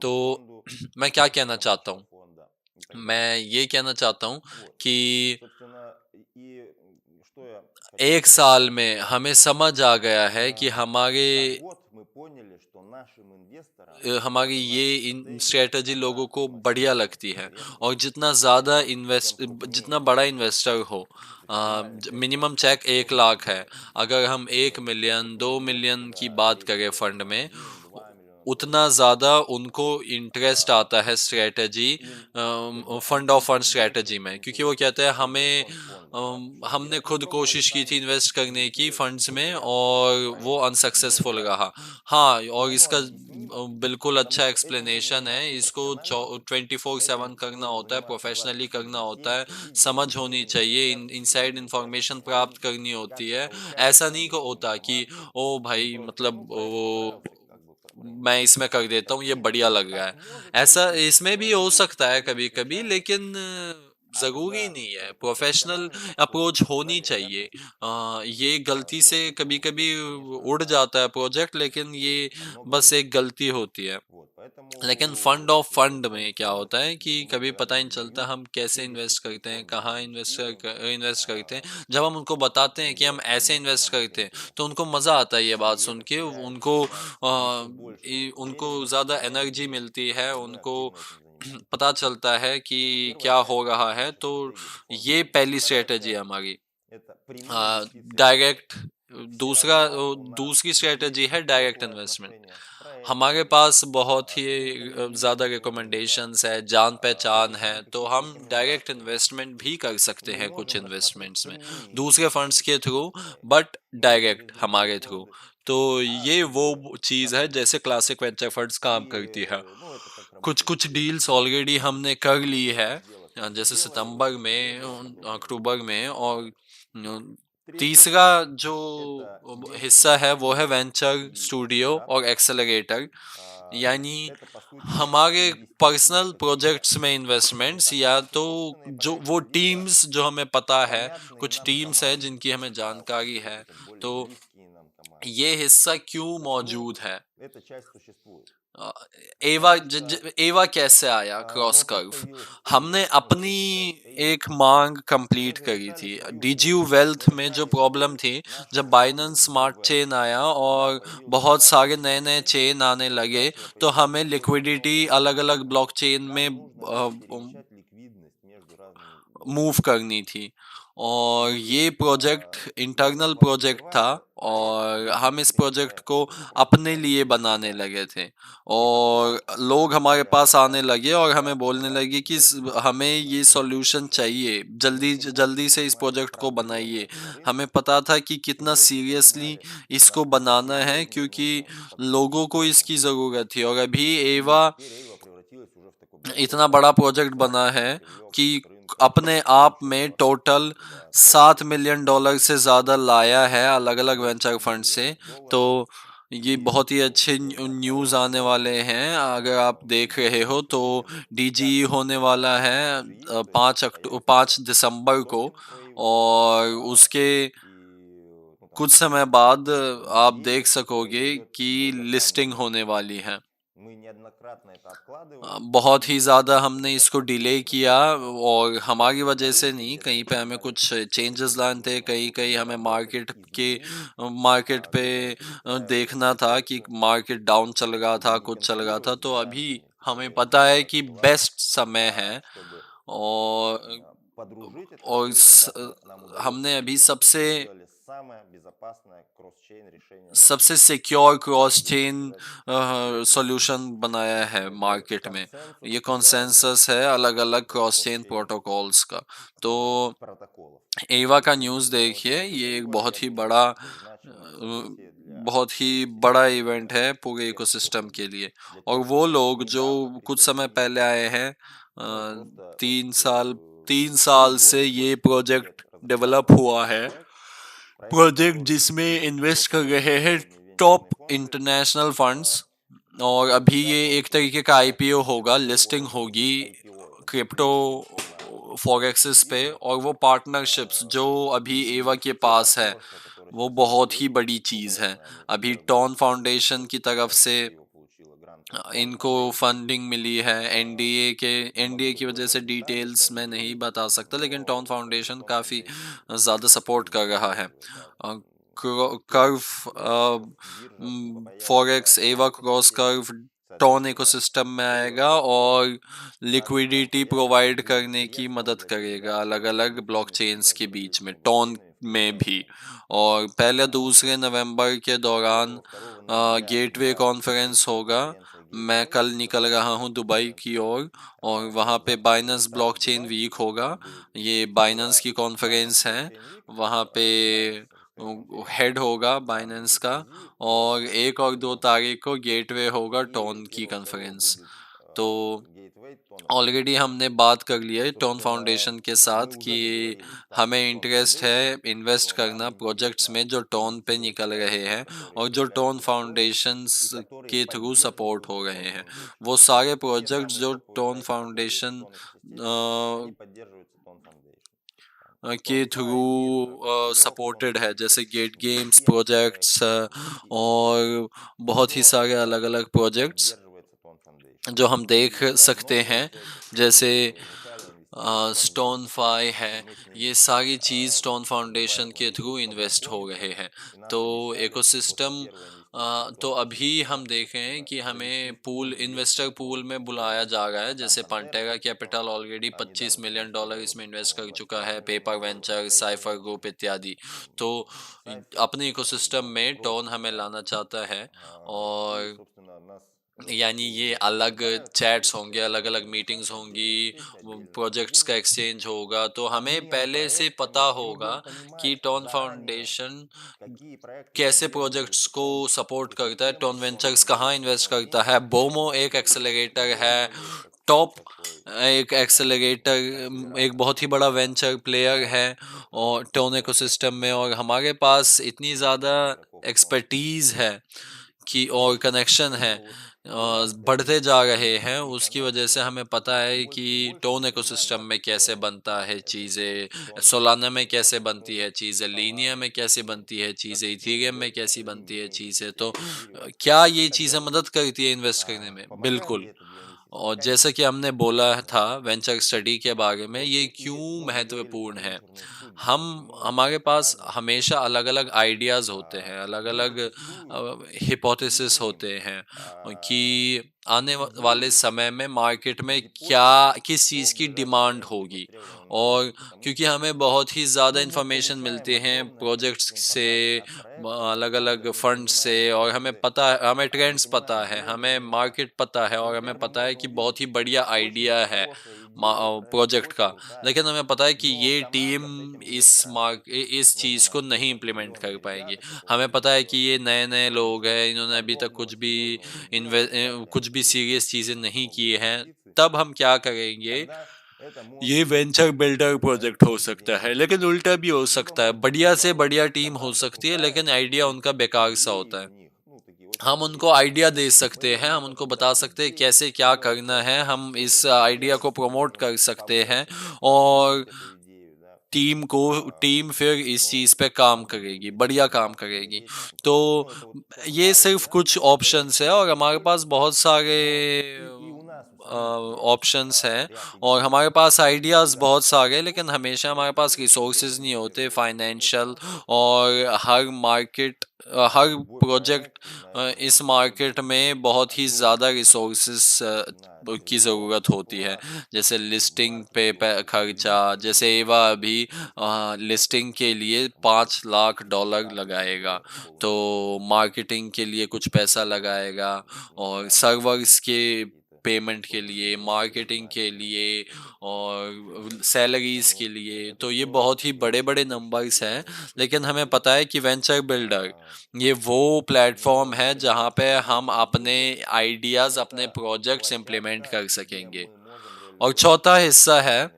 तो मैं क्या कहना चाहता हूँ, मैं ये कहना चाहता हूँ कि एक साल में हमें समझ आ गया है कि हमारी ये इन स्ट्रेटजी लोगों को बढ़िया लगती है। और जितना बड़ा इन्वेस्टर हो, मिनिमम चेक 1 लाख है, अगर हम 1 मिलियन 2 मिलियन की बात करें फंड में, उतना ज़्यादा उनको इंटरेस्ट आता है strategy, fund of fund strategy में, क्योंकि वो कहते हैं हमने खुद कोशिश की थी इन्वेस्ट करने की फंड्स में और वो अनसक्सेसफुल रहा। हाँ, और इसका बिल्कुल अच्छा एक्सप्लेनेशन है, इसको 24/7 करना होता है, प्रोफेशनली करना होता है, समझ होनी चाहिए, इनसाइड इंफॉर्मेशन प्राप्त करनी होती है। ऐसा नहीं को होता कि ओ भाई मतलब वो मैं इसमें कर देता हूँ, ये बढ़िया लग रहा है। ऐसा इसमें भी हो सकता है कभी कभी, लेकिन जरूरी नहीं है, प्रोफेशनल अप्रोच होनी चाहिए। ये गलती से कभी कभी उड़ जाता है प्रोजेक्ट, लेकिन ये बस एक गलती होती है। लेकिन फंड ऑफ फंड में क्या होता है कि कभी पता ही नहीं चलता हम कैसे इन्वेस्ट करते हैं, कहाँ इन्वेस्ट करते हैं। जब हम उनको बताते हैं कि हम ऐसे इन्वेस्ट करते हैं, तो उनको मजा आता है ये बात सुन के, उनको ज्यादा एनर्जी मिलती है, उनको पता चलता है कि क्या हो रहा है। तो ये पहली स्ट्रेटेजी है हमारी। डायरेक्ट दूसरी स्ट्रेटेजी है डायरेक्ट इन्वेस्टमेंट। हमारे पास बहुत ही ज़्यादा रिकमेंडेशंस है, जान पहचान है, तो हम डायरेक्ट इन्वेस्टमेंट भी कर सकते हैं कुछ इन्वेस्टमेंट्स में, दूसरे फंड्स के थ्रू, बट डायरेक्ट हमारे थ्रू। तो ये वो चीज़ है जैसे क्लासिक वेंचर फंड्स काम करती है। कुछ कुछ डील्स ऑलरेडी हमने कर ली है, जैसे सितंबर में, अक्टूबर में। और तीसरा जो हिस्सा है वो है वेंचर स्टूडियो और एक्सेलरेटर, यानी हमारे पर्सनल प्रोजेक्ट्स में इन्वेस्टमेंट्स, या तो जो वो टीम्स जो हमें पता है, कुछ टीम्स है जिनकी हमें जानकारी है। तो ये हिस्सा क्यों मौजूद है? अ, एवा कैसे आया क्रॉस कर्व? हमने अपनी एक मांग कंप्लीट करी थी। डीजीयू वेल्थ में जो प्रॉब्लम थी, जब बाइनेंस स्मार्ट चेन आया और बहुत सारे नए नए चेन आने लगे, तो हमें लिक्विडिटी अलग अलग ब्लॉकचेन में मूव करनी थी। और ये प्रोजेक्ट इंटरनल प्रोजेक्ट था, और हम इस प्रोजेक्ट को अपने लिए बनाने लगे थे। और लोग हमारे पास आने लगे और हमें बोलने लगे कि हमें ये सॉल्यूशन चाहिए, जल्दी जल्दी से इस प्रोजेक्ट को बनाइए। हमें पता था कि कितना सीरियसली इसको बनाना है, क्योंकि लोगों को इसकी ज़रूरत थी। और अभी एवा इतना बड़ा प्रोजेक्ट बना है कि अपने आप में टोटल $7 मिलियन से ज़्यादा लाया है अलग अलग वेंचर फंड से। तो ये बहुत ही अच्छे न्यूज़ आने वाले हैं। अगर आप देख रहे हो तो डीजी होने वाला है 5 दिसंबर को, और उसके कुछ समय बाद आप देख सकोगे कि लिस्टिंग होने वाली है। बहुत ही ज़्यादा हमने इसको डिले किया, और हमारी वजह से नहीं, कहीं पे हमें कुछ चेंजेस लाने थे, कहीं कहीं हमें मार्केट पे देखना था कि मार्केट डाउन चल रहा था, कुछ चल रहा था। तो अभी हमें पता है कि बेस्ट समय है। और हमने अभी सबसे सिक्योर क्रॉस चेन सॉल्यूशन बनाया है मार्केट में। ये कॉन्सेंसस है अलग अलग क्रॉस चेन प्रोटोकॉल्स का। तो एवा का न्यूज़ देखिए, ये एक बहुत ही बड़ा इवेंट है पूरे इकोसिस्टम के लिए। और वो लोग जो कुछ समय पहले आए हैं, 3 साल से ये प्रोजेक्ट डेवलप हुआ है, प्रोजेक्ट जिसमें इन्वेस्ट कर रहे हैं टॉप इंटरनेशनल फंड्स, और अभी ये एक तरीके का आईपीओ होगा, लिस्टिंग होगी क्रिप्टो फॉरेक्सेस पे, और वो पार्टनरशिप्स जो अभी एवा के पास है वो बहुत ही बड़ी चीज़ है। अभी टॉन फाउंडेशन की तरफ से इनको फंडिंग मिली है, एनडीए की वजह से डिटेल्स मैं नहीं बता सकता, लेकिन टॉन फाउंडेशन काफ़ी ज़्यादा सपोर्ट कर रहा है। कर्व फॉरेक्स एवा क्रॉस कर्व टॉन इकोसिस्टम में आएगा और लिक्विडिटी प्रोवाइड करने की मदद करेगा अलग अलग ब्लॉकचेन्स के बीच में, टॉन में भी। और पहले दूसरे नवंबर के दौरान गेटवे कॉन्फ्रेंस होगा। मैं कल निकल रहा हूँ दुबई की ओर, और वहाँ पे बाइनेंस ब्लॉकचेन वीक होगा। ये बाइनेंस की कॉन्फ्रेंस है, वहाँ पे हेड होगा बाइनेंस का, और 1 और 2 तारीख को गेटवे होगा टोन की कॉन्फ्रेंस। तो ऑलरेडी हमने बात कर लिया है टोन फाउंडेशन के साथ कि हमें इंटरेस्ट है इन्वेस्ट करना प्रोजेक्ट्स में जो टोन पे निकल रहे हैं और जो टोन फाउंडेशंस के थ्रू सपोर्ट हो रहे हैं। वो सारे प्रोजेक्ट्स जो टोन फाउंडेशन के थ्रू सपोर्टेड है, जैसे गेट गेम्स प्रोजेक्ट्स और बहुत ही सारे अलग अलग प्रोजेक्ट्स जो हम देख सकते हैं, जैसे स्टोन फाई है। ये सारी चीज़ स्टोन फाउंडेशन के थ्रू इन्वेस्ट हो रहे हैं। तो इकोसिस्टम तो अभी हम देख रहे हैं कि हमें पूल इन्वेस्टर पूल में बुलाया जा रहा है, जैसे पंटेरा कैपिटल ऑलरेडी $25 मिलियन इसमें इन्वेस्ट कर चुका है, पेपर वेंचर, साइफर ग्रुप इत्यादि। तो अपने इकोसिस्टम में टोन हमें लाना चाहता है, और यानी ये अलग चैट्स होंगे, अलग अलग मीटिंग्स होंगी, प्रोजेक्ट्स का एक्सचेंज होगा। तो हमें पहले से पता होगा कि टोन फाउंडेशन कैसे प्रोजेक्ट्स को सपोर्ट करता है, टोन वेंचर्स कहाँ इन्वेस्ट करता है, बोमो एक एक्सेलरेटर है, टॉप एक एक्सेलरेटर एक बहुत ही बड़ा वेंचर प्लेयर है और टोन इकोसिस्टम में। और हमारे पास इतनी ज़्यादा एक्सपर्टीज है कि और कनेक्शन है, बढ़ते जा रहे हैं, उसकी वजह से हमें पता है कि टोन इकोसिस्टम में कैसे बनता है चीज़ें, सोलाना में कैसे बनती है चीज़ें, लीनिया में कैसे बनती है चीज़ें, इथीरियम में कैसी बनती है चीज़ें। तो क्या ये चीज़ें मदद करती है इन्वेस्ट करने में? बिल्कुल। और जैसा कि हमने बोला था वेंचर स्टडी के बारे में, ये क्यों महत्वपूर्ण है। हमारे पास हमेशा अलग अलग आइडियाज़ होते हैं, अलग अलग हिपोथेसिस होते हैं कि आने वाले समय में मार्केट में क्या किस चीज़ की डिमांड होगी। और क्योंकि हमें बहुत ही ज़्यादा इंफॉर्मेशन मिलते हैं प्रोजेक्ट्स से, अलग अलग फंड से, और हमें पता है, हमें ट्रेंड्स पता है, हमें मार्केट पता है, और हमें पता है कि बहुत ही बढ़िया आइडिया है प्रोजेक्ट का, लेकिन हमें पता है कि ये टीम इस चीज़ को नहीं इम्प्लीमेंट कर पाएगी। हमें पता है कि ये नए नए लोग हैं, इन्होंने अभी तक कुछ भी सीरियस चीज़ें नहीं की हैं। तब हम क्या करेंगे, ये वेंचर बिल्डर प्रोजेक्ट हो सकता है, लेकिन उल्टा भी हो सकता है, बढ़िया से बढ़िया टीम हो सकती है लेकिन आइडिया उनका बेकार सा होता है। हम उनको आइडिया दे सकते हैं, हम उनको बता सकते हैं कैसे क्या करना है, हम इस आइडिया को प्रमोट कर सकते हैं, और टीम फिर इस चीज़ पे काम करेगी, बढ़िया काम करेगी। तो ये सिर्फ कुछ ऑप्शंस है, और हमारे पास बहुत सारे ऑप्शंस हैं, और हमारे पास आइडियाज़ बहुत सारे, लेकिन हमेशा हमारे पास रिसोर्सेज नहीं होते फाइनेंशियल, और हर प्रोजेक्ट इस मार्केट में बहुत ही ज़्यादा रिसोर्सेज की ज़रूरत होती है, जैसे लिस्टिंग पे खर्चा। जैसे एवा अभी लिस्टिंग के लिए $5 लाख लगाएगा, तो मार्केटिंग के लिए कुछ पैसा लगाएगा, और सर्वर्स के पेमेंट के लिए, मार्केटिंग के लिए, और सैलरीज के लिए। तो ये बहुत ही बड़े बड़े नंबर्स हैं, लेकिन हमें पता है कि वेंचर बिल्डर ये वो प्लेटफॉर्म है जहाँ पे हम अपने आइडियाज़, अपने प्रोजेक्ट्स इम्प्लीमेंट कर सकेंगे। और चौथा हिस्सा है,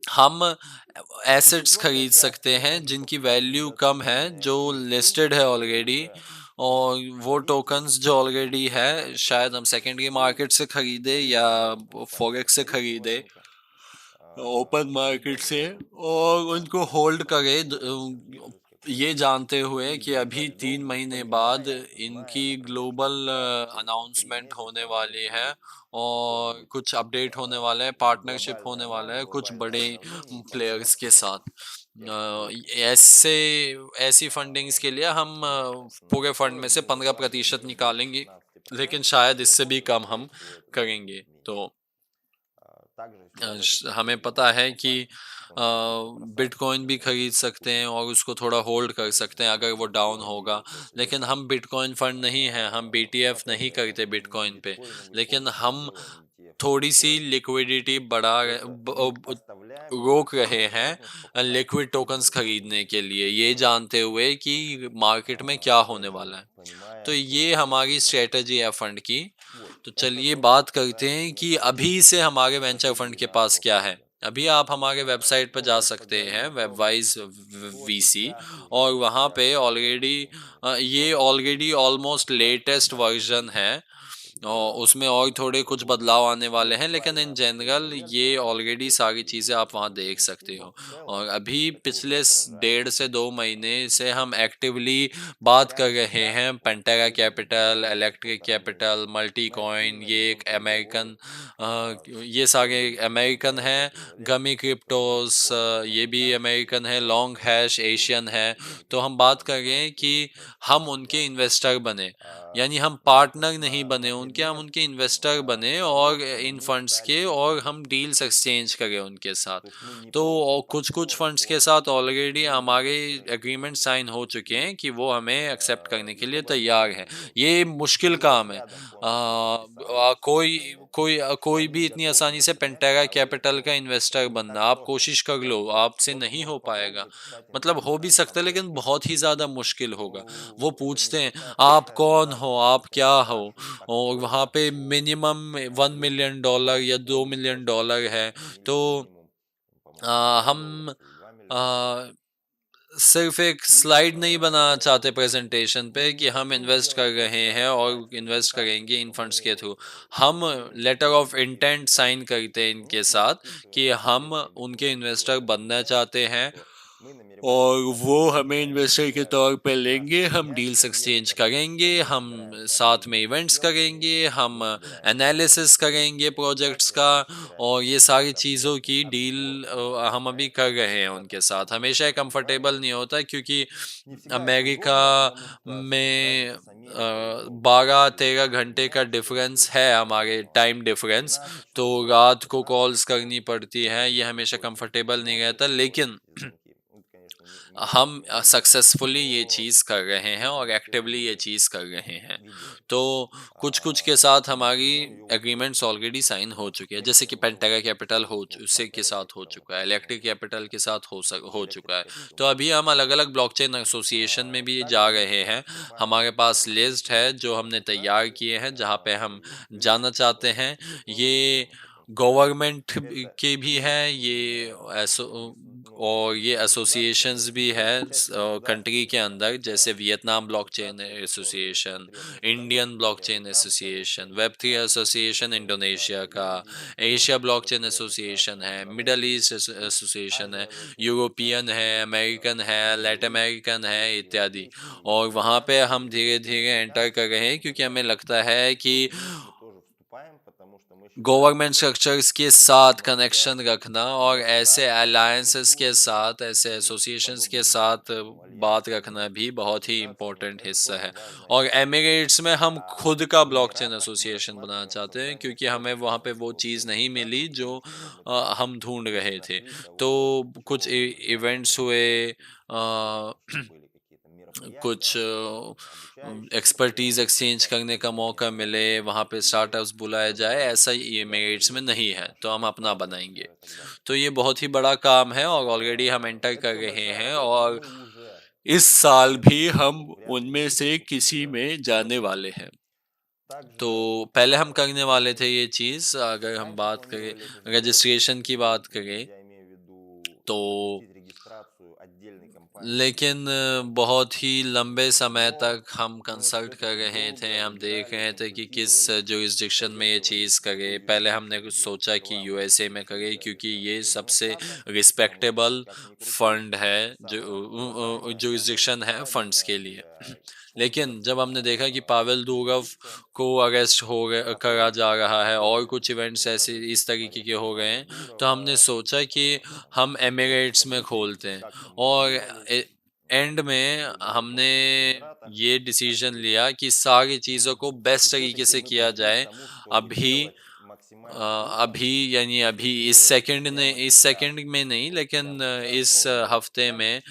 हम एसेट्स खरीद सकते हैं जिनकी वैल्यू कम है, जो लिस्टेड है ऑलरेडी, और वो टोकन्स जो ऑलरेडी है शायद हम सेकेंडरी मार्केट से खरीदे या फॉरेक्स से खरीदे, ओपन मार्केट से, और उनको होल्ड करे ये जानते हुए कि अभी 3 महीने बाद इनकी ग्लोबल अनाउंसमेंट होने वाली है और कुछ अपडेट होने वाला है, पार्टनरशिप होने वाला है कुछ बड़े प्लेयर्स के साथ। ऐसे ऐसी फंडिंग्स के लिए हम पूरे फंड में से 15% निकालेंगे, लेकिन शायद इससे भी कम हम करेंगे। तो हमें पता है कि बिटकॉइन भी खरीद सकते हैं और उसको थोड़ा होल्ड कर सकते हैं अगर वो डाउन होगा, लेकिन हम बिटकॉइन फंड नहीं हैं, हम बीटीएफ नहीं करते बिटकॉइन पे, लेकिन हम थोड़ी सी लिक्विडिटी रोक रहे हैं लिक्विड टोकन्स खरीदने के लिए, ये जानते हुए कि मार्केट में क्या होने वाला है। तो ये हमारी स्ट्रेटजी है फंड की। तो चलिए बात करते हैं कि अभी से हमारे वेंचर फंड के पास क्या है। अभी आप हमारे वेबसाइट पर जा सकते हैं, वेबवाइज वीसी, और वहाँ पे ऑलरेडी ये ऑलरेडी ऑलमोस्ट लेटेस्ट वर्जन है और उसमें और थोड़े कुछ बदलाव आने वाले हैं, लेकिन इन जनरल ये ऑलरेडी सारी चीज़ें आप वहाँ देख सकते हो। और अभी पिछले 1.5 से 2 महीने से हम एक्टिवली बात कर रहे हैं Pantera Capital, electric capital, multi coin, ये एक अमेरिकन, ये सारे अमेरिकन हैं, गमी क्रिप्टोस, ये भी अमेरिकन है, लॉन्ग हैश एशियन है। तो हम बात कर रहे हैं कि हम उनके इन्वेस्टर बने, यानी हम पार्टनर नहीं बने उनके, हम उनके इन्वेस्टर बने और इन फंड्स के, और हम डील्स एक्सचेंज करें उनके साथ। तो कुछ कुछ फंड्स के साथ ऑलरेडी हमारे एग्रीमेंट साइन हो चुके हैं कि वो हमें एक्सेप्ट करने के लिए तैयार हैं। ये मुश्किल काम है। कोई भी इतनी आसानी से पेंटेरा कैपिटल का इन्वेस्टर बनना, आप कोशिश कर लो, आपसे नहीं हो पाएगा। मतलब हो भी सकता है लेकिन बहुत ही ज़्यादा मुश्किल होगा। वो पूछते हैं आप कौन हो, आप क्या हो, और वहाँ पे मिनिमम $1 मिलियन या $2 मिलियन है। तो हम आ, सिर्फ एक स्लाइड नहीं बनाना चाहते प्रेजेंटेशन पे कि हम इन्वेस्ट कर रहे हैं और इन्वेस्ट करेंगे इन फंड्स के थ्रू। हम लेटर ऑफ इंटेंट साइन करते हैं इनके साथ कि हम उनके इन्वेस्टर बनना चाहते हैं और वो हमें इन्वेस्टर के तौर पे लेंगे, हम डील्स एक्सचेंज करेंगे, हम साथ में इवेंट्स करेंगे, हम एनालिसिस करेंगे प्रोजेक्ट्स का, और ये सारी चीज़ों की डील हम अभी कर रहे हैं उनके साथ। हमेशा कंफर्टेबल नहीं होता क्योंकि अमेरिका में 12-13 घंटे का डिफरेंस है, हमारे टाइम डिफरेंस, तो रात को कॉल्स करनी पड़ती है, ये हमेशा कंफर्टेबल नहीं रहता, लेकिन हम सक्सेसफुली ये चीज़ कर रहे हैं और एक्टिवली ये चीज़ कर रहे हैं। तो कुछ कुछ के साथ हमारी एग्रीमेंट्स ऑलरेडी साइन हो चुके हैं, जैसे कि पेंटेरा कैपिटल उससे के साथ हो चुका है, इलेक्ट्रिक कैपिटल के साथ हो चुका है। तो अभी हम अलग अलग ब्लॉकचेन एसोसिएशन में भी जा रहे हैं। हमारे पास लिस्ट है जो हमने तैयार किए हैं जहाँ पे हम जाना चाहते हैं। ये गवर्नमेंट के भी हैं, ये ऐसो और ये एसोसिएशंस भी है कंट्री के अंदर, जैसे Vietnam blockchain association, Indian blockchain association, Web3 association Indonesia का, एशिया ब्लॉकचेन एसोसिएशन है, मिडल ईस्ट एसोसिएशन है, यूरोपियन है, अमेरिकन है, लैटिन अमेरिकन है इत्यादि। और वहाँ पे हम धीरे धीरे एंटर कर रहे हैं क्योंकि हमें लगता है कि गवर्नमेंट स्ट्रक्चर्स के साथ कनेक्शन रखना और ऐसे अलायंसेस के साथ, ऐसे एसोसिएशंस के साथ बात रखना भी बहुत ही इम्पोर्टेंट हिस्सा है। और एमिरेट्स में हम खुद का ब्लॉकचेन एसोसिएशन बनाना चाहते हैं क्योंकि हमें वहाँ पे वो चीज़ नहीं मिली जो हम ढूंढ रहे थे। तो कुछ इवेंट्स हुए, कुछ एक्सपर्टीज एक्सचेंज करने का मौका मिले, वहाँ पे स्टार्टअप्स बुलाया जाए, ऐसा ये मेरिट्स में नहीं है, तो हम अपना बनाएंगे। तो ये बहुत ही बड़ा काम है और ऑलरेडी हम एंटर कर रहे हैं, और इस साल भी हम उनमें से किसी में जाने वाले हैं। तो पहले हम करने वाले थे ये चीज़, अगर हम बात करें रजिस्ट्रेशन की बात करें तो लेकिन बहुत ही लंबे समय तक हम कंसल्ट कर रहे थे, हम देख रहे थे कि किस जुरिस्डिक्शन में ये चीज़ करें। पहले हमने कुछ सोचा कि यूएसए में करें क्योंकि ये सबसे रिस्पेक्टेबल फंड है, जो जुरिस्डिक्शन है फंड्स के लिए। लेकिन जब हमने देखा कि पावेल दूरव को अरेस्ट हो गया करा जा रहा है और कुछ इवेंट्स ऐसे इस तरीके के हो गए हैं, तो हमने सोचा कि हम एमिरेट्स में खोलते हैं। और एंड में हमने ये डिसीजन लिया कि सारी चीज़ों को बेस्ट तरीके से किया जाए। अभी अभी यानी अभी इस सेकंड में नहीं, लेकिन इस हफ्ते में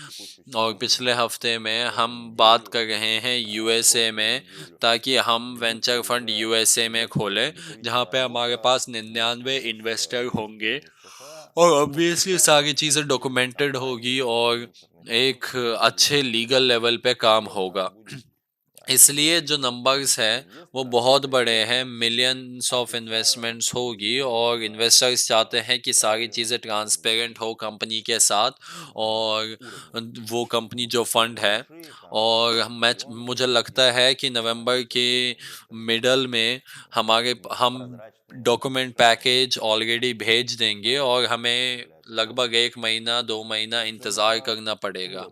और पिछले हफ्ते में हम बात कर रहे हैं यूएसए में, ताकि हम वेंचर फंड यूएसए में खोलें जहां पे हमारे पास 99 इन्वेस्टर होंगे और ऑब्वियसली सारी चीज़ें डॉक्यूमेंटेड होगी और एक अच्छे लीगल लेवल पे काम होगा। इसलिए जो नंबर्स हैं वो बहुत बड़े हैं, मिलियंस ऑफ इन्वेस्टमेंट्स होगी और इन्वेस्टर्स चाहते हैं कि सारी चीज़ें ट्रांसपेरेंट हो कंपनी के साथ। और वो कंपनी जो फंड है, और मुझे लगता है कि नवंबर के मिडल में हम डॉक्यूमेंट पैकेज ऑलरेडी भेज देंगे और हमें लगभग 1 महीना 2 महीना इंतज़ार करना पड़ेगा।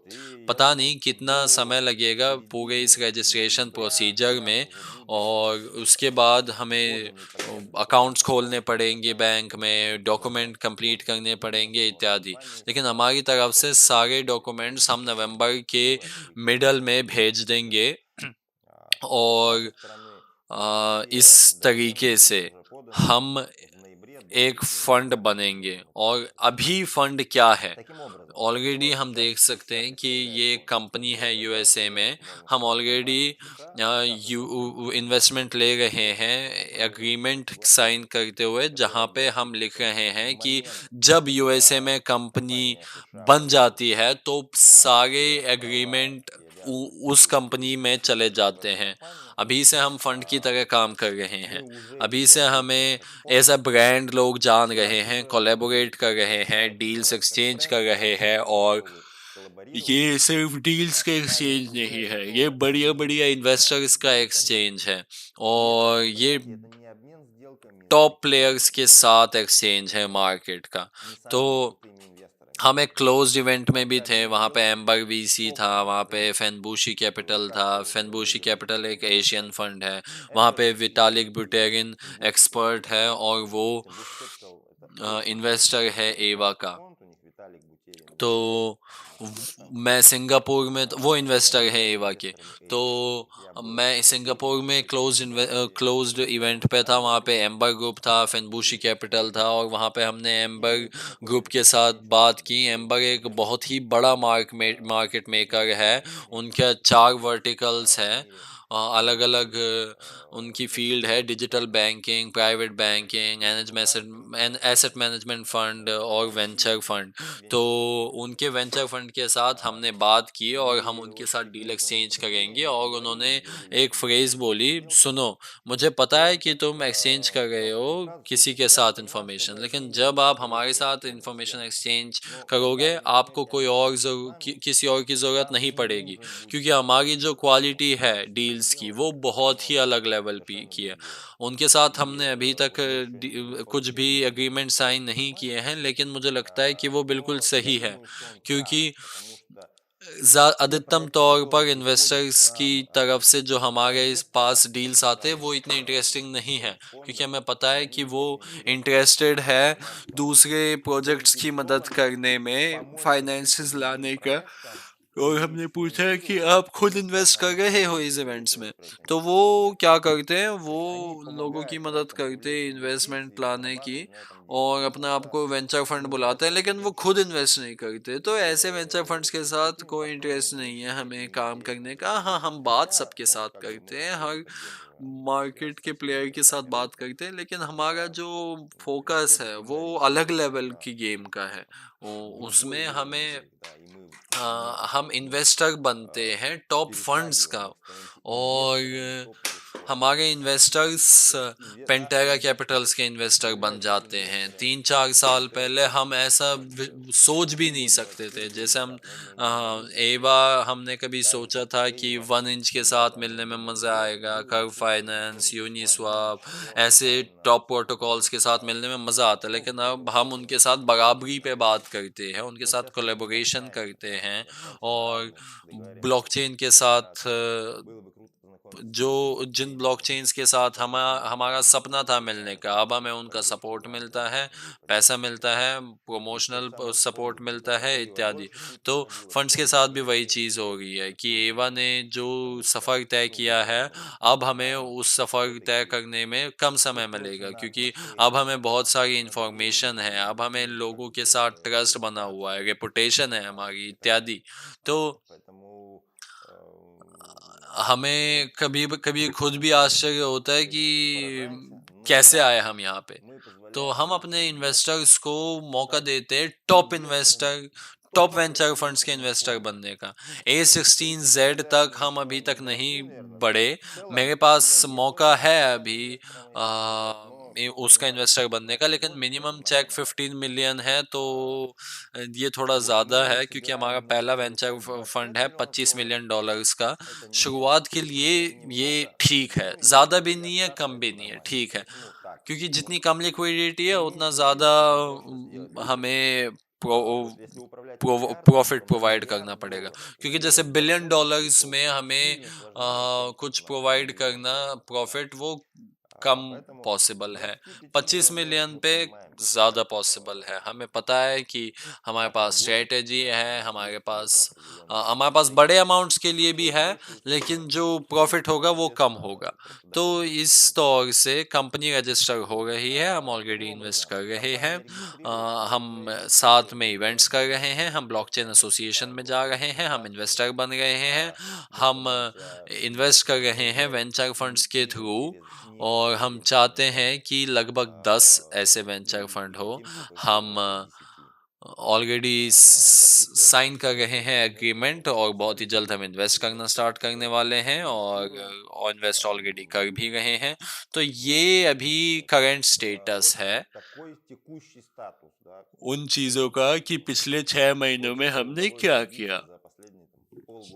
पता नहीं कितना समय लगेगा पूरे इस रजिस्ट्रेशन प्रोसीजर में, और उसके बाद हमें अकाउंट्स खोलने पड़ेंगे बैंक में, डॉक्यूमेंट कंप्लीट करने पड़ेंगे इत्यादि। लेकिन हमारी तरफ से सारे डॉक्यूमेंट्स हम नवंबर के मिडल में भेज देंगे। और इस तरीके से हम एक फंड बनेंगे। और अभी फंड क्या है, ऑलरेडी हम देख सकते हैं कि ये कंपनी है यूएसए में। हम ऑलरेडी इन्वेस्टमेंट ले रहे हैं, एग्रीमेंट साइन करते हुए, जहां पे हम लिख रहे हैं कि जब यूएसए में कंपनी बन जाती है तो सारे एग्रीमेंट उस कंपनी में चले जाते हैं। अभी से हम फंड की तरह काम कर रहे हैं। अभी से हमें एज अ ब्रांड लोग जान रहे हैं, कोलैबोरेट कर रहे हैं, डील्स एक्सचेंज कर रहे हैं। और ये सिर्फ डील्स का एक्सचेंज नहीं है, ये बढ़िया बढ़िया इन्वेस्टर्स का एक्सचेंज है। और ये टॉप प्लेयर्स के साथ एक्सचेंज है मार्केट का। तो हम एक क्लोज्ड इवेंट में भी थे, वहाँ पे एम्बर वीसी था, वहाँ पे फेनबुशी कैपिटल था। फेनबुशी कैपिटल एक एशियन फंड है, वहाँ पे विटालिक बुटेरिन एक्सपर्ट है और वो इन्वेस्टर है एवा का। तो मैं सिंगापुर में, तो वो इन्वेस्टर है एवा के। तो मैं सिंगापुर में क्लोज्ड इवेंट पे था, वहाँ पे एम्बर ग्रुप था, फेनबुशी कैपिटल था, और वहाँ पे हमने एम्बर ग्रुप के साथ बात की। एम्बर एक बहुत ही बड़ा मार्केट मेकर है। उनके 4 वर्टिकल्स हैं, अलग अलग उनकी फील्ड है, digital banking, private banking, asset management fund और वेंचर फंड। तो उनके वेंचर फंड के साथ हमने बात की और हम उनके साथ डील एक्सचेंज करेंगे। और उन्होंने एक फ्रेज बोली, सुनो, मुझे पता है कि तुम एक्सचेंज कर रहे हो किसी के साथ इंफॉर्मेशन, लेकिन जब आप हमारे साथ इंफॉर्मेशन एक्सचेंज करोगे आपको कोई और किसी और की ज़रूरत नहीं पड़ेगी, क्योंकि हमारी जो क्वालिटी है डील्स की वो बहुत ही अलग लेवल की है। उनके साथ हमने अभी तक कुछ भी एग्रीमेंट साइन नहीं किए हैं, लेकिन मुझे लगता है कि वो बिल्कुल सही है, क्योंकि अधिकतम तौर पर इन्वेस्टर्स की तरफ से जो हमारे इस पास डील्स आते हैं वो इतने इंटरेस्टिंग नहीं है, क्योंकि हमें पता है कि वो इंटरेस्टेड है दूसरे प्रोजेक्ट्स की मदद करने में, फाइनेंसेस लाने का। और हमने पूछा है कि आप खुद इन्वेस्ट कर रहे हो इस इवेंट्स में, तो वो क्या करते हैं, वो लोगों की मदद करते हैं इन्वेस्टमेंट लाने की, और अपना आपको वेंचर फंड बुलाते हैं, लेकिन वो खुद इन्वेस्ट नहीं करते। तो ऐसे वेंचर फंड्स के साथ कोई इंटरेस्ट नहीं है हमें काम करने का। हाँ, हम बात सबके साथ करते हैं, हर मार्केट के प्लेयर के साथ बात करते हैं, लेकिन हमारा जो फोकस है वो अलग लेवल की गेम का है। उसमें हम इन्वेस्टर बनते हैं टॉप फंड्स का। और हमारे इन्वेस्टर्स पेंटेरा कैपिटल्स के इन्वेस्टर बन जाते हैं। 3-4 साल पहले हम ऐसा सोच भी नहीं सकते थे। जैसे हम एवा हमने कभी सोचा था कि 1 इंच के साथ मिलने में मज़ा आएगा, कर्व फाइनेंस, यूनिस्वाप ऐसे टॉप प्रोटोकॉल्स के साथ मिलने में मज़ा आता है, लेकिन अब हम उनके साथ बराबरी पे बात करते हैं, उनके साथ कोलेबोरेशन करते हैं और ब्लॉकचेन के साथ जो जिन ब्लॉकचेन्स के साथ हमारा सपना था मिलने का, अब हमें उनका सपोर्ट मिलता है, पैसा मिलता है, प्रमोशनल सपोर्ट मिलता है इत्यादि। तो फंड्स के साथ भी वही चीज़ हो रही है कि एवा ने जो सफ़र तय किया है, अब हमें उस सफ़र तय करने में कम समय मिलेगा, क्योंकि अब हमें बहुत सारी इन्फॉर्मेशन है, अब हमें लोगों के साथ ट्रस्ट बना हुआ है, रेपुटेशन है हमारी इत्यादि। तो हमें कभी कभी खुद भी आश्चर्य होता है कि कैसे आए हम यहाँ पे। तो हम अपने इन्वेस्टर्स को मौका देते हैं टॉप वेंचर फंड्स के इन्वेस्टर बनने का। A16Z तक हम अभी तक नहीं बढ़े। मेरे पास मौका है अभी उसका इन्वेस्टर बनने का, लेकिन मिनिमम चेक 15 मिलियन है, तो ये थोड़ा ज़्यादा है, क्योंकि हमारा पहला वेंचर फंड है $25 मिलियन का। शुरुआत के लिए ये ठीक है, ज़्यादा भी नहीं है, कम भी नहीं है, ठीक है। क्योंकि जितनी कम लिक्विडिटी है उतना ज़्यादा हमें प्रॉफिट प्रोवाइड करना पड़ेगा, क्योंकि जैसे $1 बिलियन में हमें कुछ प्रोवाइड करना प्रॉफिट, वो कम पॉसिबल है। 25 मिलियन पे ज़्यादा पॉसिबल है। हमें पता है कि हमारे पास स्ट्रेटेजी है, हमारे पास बड़े अमाउंट्स के लिए भी है, लेकिन जो प्रॉफिट होगा वो कम होगा। तो इस तौर से कंपनी रजिस्टर हो रही है, हम ऑलरेडी इन्वेस्ट कर रहे हैं, हम साथ में इवेंट्स कर रहे हैं, हम ब्लॉकचेन एसोसिएशन में जा रहे हैं, हम इन्वेस्टर बन रहे हैं, हम इन्वेस्ट कर रहे हैं वेंचर फंड्स के थ्रू, और हम चाहते हैं कि लगभग 10 ऐसे वेंचर फंड हो। हम ऑलरेडी साइन कर रहे हैं एग्रीमेंट, और बहुत ही जल्द हम इन्वेस्ट करना स्टार्ट करने वाले हैं, और इन्वेस्ट ऑलरेडी कर भी रहे हैं। तो ये अभी करंट स्टेटस है उन चीज़ों का कि पिछले 6 महीनों में हमने क्या किया,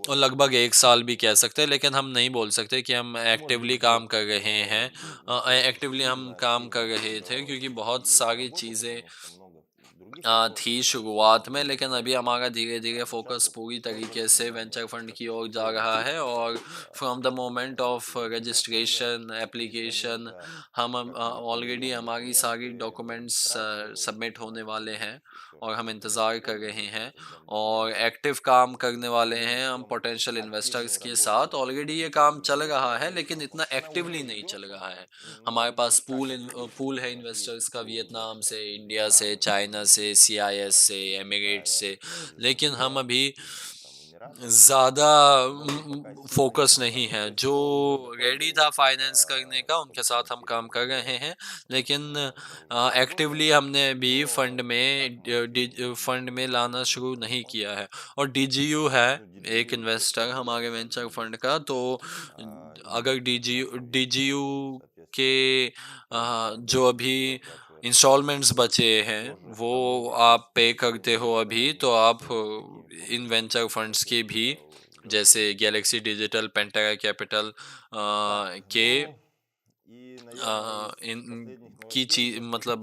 और लगभग 1 साल भी कह सकते हैं, लेकिन हम नहीं बोल सकते कि हम एक्टिवली काम कर रहे हैं। एक्टिवली हम काम कर रहे थे, क्योंकि बहुत सारी चीज़ें थी शुरुआत में, लेकिन अभी हमारा धीरे धीरे फोकस पूरी तरीके से वेंचर फंड की ओर जा रहा है, और from the moment of registration application हम ऑलरेडी हमारी सारी डॉक्यूमेंट्स सबमिट होने वाले हैं, और हम इंतज़ार कर रहे हैं, और एक्टिव काम करने वाले हैं हम पोटेंशियल इन्वेस्टर्स के साथ। ऑलरेडी ये काम चल रहा है, लेकिन इतना एक्टिवली नहीं चल रहा है। हमारे पास पूल है इन्वेस्टर्स का, वियतनाम से, इंडिया से, चाइना से, CIS से, एमिरेट्स से, लेकिन हम अभी ज़्यादा फोकस नहीं है। जो रेडी था फाइनेंस करने का, उनके साथ हम काम कर रहे हैं, लेकिन एक्टिवली हमने अभी फंड में लाना शुरू नहीं किया है। और DGU है एक इन्वेस्टर हमारे वेंचर फंड का, तो अगर DGU के जो अभी इंस्टॉलमेंट्स बचे हैं वो आप पे करते हो अभी, तो आप इन वेंचर फंड्स के भी, जैसे गैलेक्सी डिजिटल, पेंटेरा कैपिटल के इन की चीज मतलब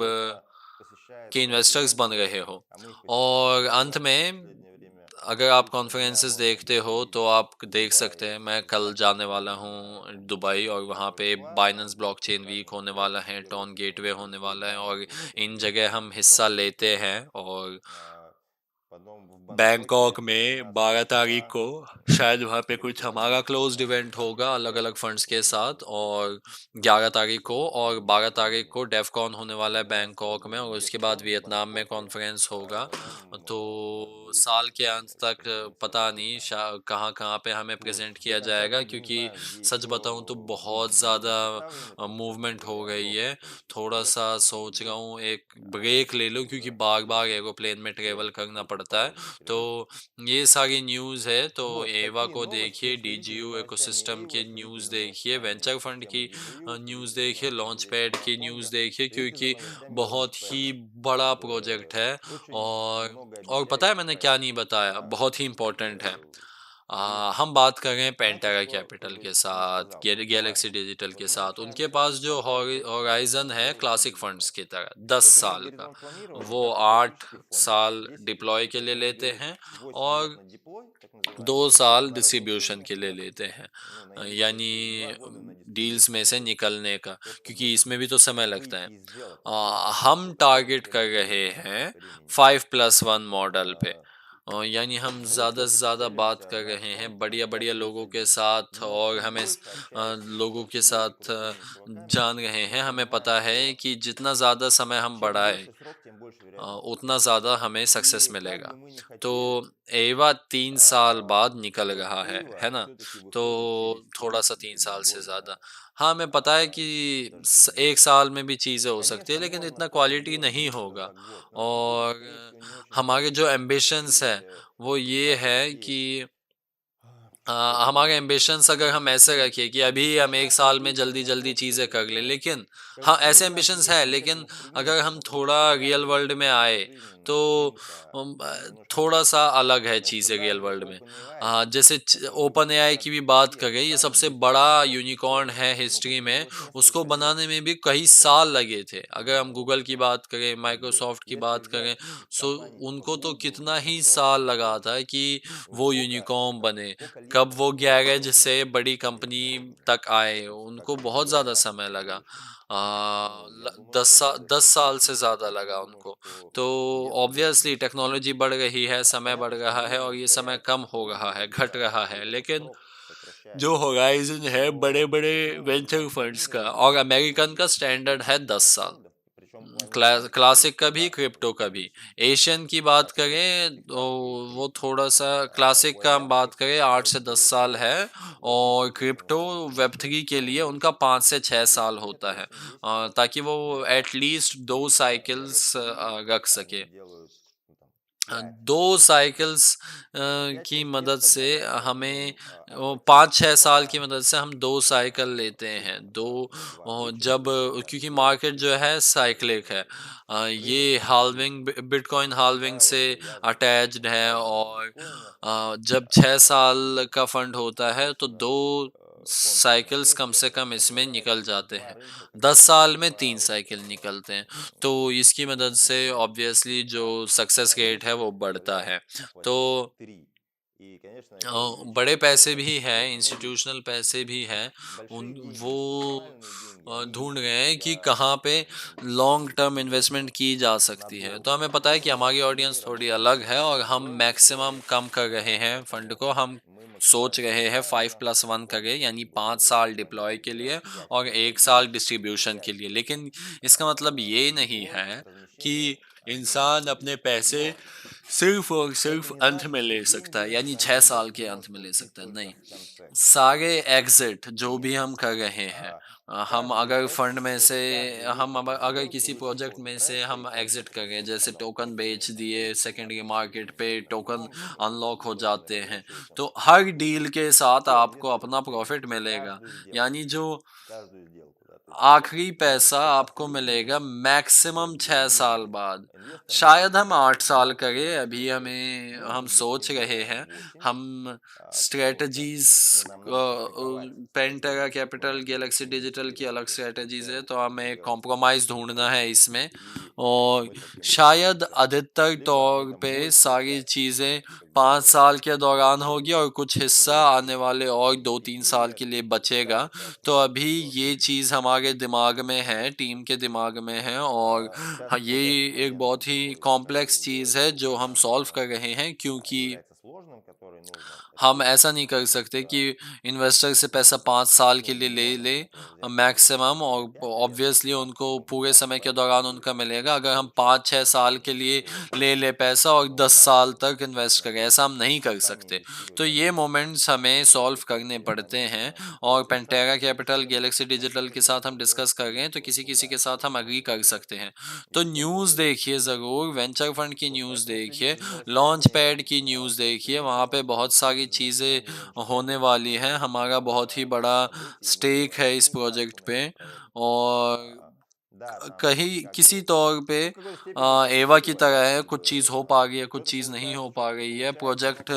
के इन्वेस्टर्स बन रहे हो। और अंत में, अगर आप कॉन्फ्रेंसेस देखते हो तो आप देख सकते हैं, मैं कल जाने वाला हूँ दुबई, और वहाँ पे बाइनेंस ब्लॉकचेन वीक होने वाला है, टॉन गेटवे होने वाला है, और इन जगह हम हिस्सा लेते हैं। और बैंकॉक में 12 तारीख को शायद वहाँ पे कुछ हमारा क्लोज्ड इवेंट होगा अलग अलग फंड्स के साथ, और 11 तारीख को और 12 तारीख को डेफकॉन होने वाला है बैंकॉक में, और उसके बाद वियतनाम में कॉन्फ्रेंस होगा। तो साल के अंत तक पता नहीं कहाँ कहाँ पे हमें प्रेजेंट किया जाएगा, क्योंकि सच बताऊँ तो बहुत ज़्यादा मूवमेंट हो गई है। थोड़ा सा सोच रहा हूँ एक ब्रेक ले लूँ, क्योंकि बार बार एरोप्लेन में ट्रेवल करना पड़ता है। तो ये सारी न्यूज़ है, तो एवा को देखिए, डीजीयू इकोसिस्टम की न्यूज़ देखिए, वेंचर फंड की न्यूज़ देखिए, लॉन्च पैड की न्यूज़ देखिए, क्योंकि बहुत ही बड़ा प्रोजेक्ट है। और पता है मैंने क्या नहीं बताया, बहुत ही इम्पोर्टेंट है। हम बात कर रहे हैं पेंटागा कैपिटल के साथ, गैलेक्सी डिजिटल के साथ, उनके पास जो होराइजन है क्लासिक फंड्स की तरह 10 साल का, वो 8 साल डिप्लॉय के लिए लेते हैं और 2 साल डिस्ट्रीब्यूशन के लिए लेते हैं। यानी डील्स में से निकलने का, क्योंकि इसमें भी तो समय लगता है। हम टारगेट कर रहे हैं 5+1 मॉडल पे। यानी हम ज़्यादा से ज़्यादा बात कर रहे हैं बढ़िया बढ़िया लोगों के साथ, और हमें लोगों के साथ जान रहे हैं। हमें पता है कि जितना ज़्यादा समय हम बढ़ाए उतना ज़्यादा हमें सक्सेस मिलेगा। तो एवा 3 साल बाद निकल रहा है ना? तो थोड़ा सा 3 साल से ज़्यादा। हाँ, हमें पता है कि 1 साल में भी चीज़ें हो सकती है, लेकिन इतना क्वालिटी नहीं होगा। और हमारे जो एम्बिशंस है वो ये है कि अ, हमारे एम्बिशंस अगर हम ऐसे रखें कि अभी हम 1 साल में जल्दी जल्दी चीज़ें कर लें, लेकिन हाँ, ऐसे एम्बिशंस है, लेकिन अगर हम थोड़ा रियल वर्ल्ड में आए तो थोड़ा सा अलग है चीज़ें रियल वर्ल्ड में। जैसे ओपन एआई की भी बात करें, ये सबसे बड़ा यूनिकॉर्न है हिस्ट्री में। उसको बनाने में भी कई साल लगे थे। अगर हम गूगल की बात करें, माइक्रोसॉफ्ट की बात करें, सो उनको तो कितना ही साल लगा था कि वो यूनिकॉर्न बने। कब वो गैरेज से बड़ी कंपनी तक आए, उनको बहुत ज़्यादा समय लगा। 10 साल से ज़्यादा लगा उनको। तो ऑब्वियसली टेक्नोलॉजी बढ़ रही है, समय बढ़ रहा है, और ये समय कम हो रहा है, घट रहा है। लेकिन जो होराइजन है बड़े बड़े वेंचर फंड्स का, और अमेरिकन का स्टैंडर्ड है 10 साल। क्लासिक का भी, क्रिप्टो का भी। एशियन की बात करें तो वो थोड़ा सा, क्लासिक का हम बात करें 8 से 10 साल है, और क्रिप्टो वेब 3 के लिए उनका 5 से 6 साल होता है, ताकि वो एटलीस्ट 2 साइकिल्स रख सके। 2 साइकिल्स की मदद से हमें 5-6 साल की मदद से हम 2 साइकिल लेते हैं। जब क्योंकि मार्केट जो है साइक्लिक है, ये हाल्विंग, बिटकॉइन हाल्विंग से अटैच्ड है। और जब 6 साल का फंड होता है तो 2 साइकिल्स कम से कम इसमें निकल जाते हैं। 10 साल में 3 साइकिल निकलते हैं। तो इसकी मदद से ऑब्वियसली जो सक्सेस रेट है वो बढ़ता है। तो बड़े पैसे भी हैं, इंस्टीट्यूशनल पैसे भी हैं। उन वो ढूंढ रहे हैं कि कहाँ पे लॉन्ग टर्म इन्वेस्टमेंट की जा सकती है। तो हमें पता है कि हमारी ऑडियंस थोड़ी अलग है, और हम मैक्सिमम कम कर रहे हैं फंड को। हम सोच रहे हैं 5+1 करें, यानी 5 साल डिप्लॉय के लिए और 1 साल डिस्ट्रीब्यूशन के लिए। लेकिन इसका मतलब ये नहीं है कि इंसान अपने पैसे सिर्फ और सिर्फ अंत में ले सकता है, यानी 6 साल के अंत में ले सकता है, नहीं। सारे एग्जिट जो भी हम कर रहे हैं, हम अगर फंड में से, अगर किसी प्रोजेक्ट में से हम एग्जिट कर रहे हैं, जैसे टोकन बेच दिए, सेकेंडरी मार्केट पे टोकन अनलॉक हो जाते हैं, तो हर डील के साथ आपको अपना प्रॉफिट मिलेगा। यानी जो आखिरी पैसा आपको मिलेगा मैक्सिमम 6 साल बाद। शायद हम 8 साल करें, अभी हम सोच रहे हैं। हम स्ट्रेटजीज, पेंटेरा कैपिटल, गैलेक्सी डिजिटल की अलग स्ट्रेटजीज है, तो हमें कॉम्प्रोमाइज ढूंढना है इसमें। और शायद अधिकतर तौर पे सारी चीज़ें 5 साल के दौरान होगी, और कुछ हिस्सा आने वाले और 2-3 साल के लिए बचेगा। तो अभी ये चीज़ हमारे दिमाग में है, टीम के दिमाग में है। और हाँ, ये एक बहुत ही कॉम्प्लेक्स चीज़ है जो हम सॉल्व कर रहे हैं, क्योंकि हम ऐसा नहीं कर सकते कि इन्वेस्टर से पैसा 5 साल के लिए ले ले मैक्सिमम, और ऑब्वियसली उनको पूरे समय के दौरान उनका मिलेगा। अगर हम 5-6 साल के लिए ले पैसा और 10 साल तक इन्वेस्ट करें, ऐसा हम नहीं कर सकते। तो ये मोमेंट्स हमें सॉल्व करने पड़ते हैं, और पेंटेरा कैपिटल, गैलेक्सी डिजिटल के साथ हम डिस्कस कर रहे हैं, तो किसी-किसी के साथ हम एग्री कर सकते हैं। तो न्यूज़ देखिए ज़रूर, वेंचर फंड की न्यूज़ देखिए, लॉन्च पैड की न्यूज़ देखिए, वहाँ पे बहुत सारी चीज़ें होने वाली हैं। हमारा बहुत ही बड़ा स्टेक है इस प्रोजेक्ट पे, और कहीं किसी तौर पे एवा की तरह है, कुछ चीज़ हो पा रही है, कुछ चीज़ नहीं हो पा रही है। प्रोजेक्ट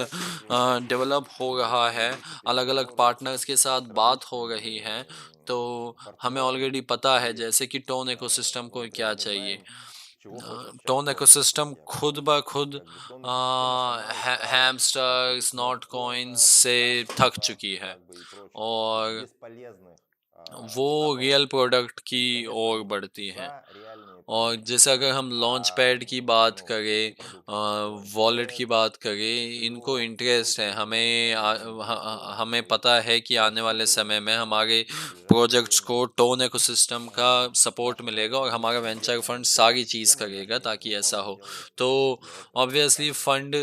डेवलप हो रहा है, अलग-अलग पार्टनर्स के साथ बात हो रही है, तो हमें ऑलरेडी पता है जैसे कि टोन इकोसिस्टम को क्या चाहिए। टोन इकोसिस्टम खुद ब खुद हैमस्टर्स, नॉट कॉइन्स से थक चुकी है, और वो रियल प्रोडक्ट की ओर बढ़ती हैं। और जैसे अगर हम लॉन्च पैड की बात करें, वॉलेट की बात करें, इनको इंटरेस्ट है, हमें पता है कि आने वाले समय में हमारे प्रोजेक्ट्स को टोन इकोसिस्टम का सपोर्ट मिलेगा, और हमारा वेंचर फंड सारी चीज़ करेगा ताकि ऐसा हो। तो ऑब्वियसली फंड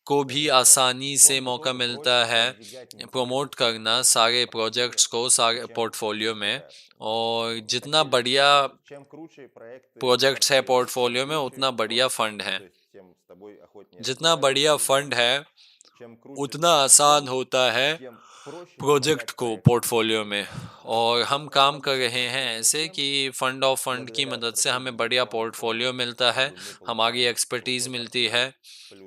को भी आसानी से मौका मिलता है प्रमोट करना सारे प्रोजेक्ट्स को सारे पोर्टफोलियो में, और जितना बढ़िया प्रोजेक्ट्स है पोर्टफोलियो में, उतना बढ़िया फंड है। जितना बढ़िया फंड है, उतना आसान होता है प्रोजेक्ट को पोर्टफोलियो में। और हम काम कर रहे हैं ऐसे कि फंड ऑफ फंड की मदद से हमें बढ़िया पोर्टफोलियो मिलता है, हमारी एक्सपर्टीज मिलती है,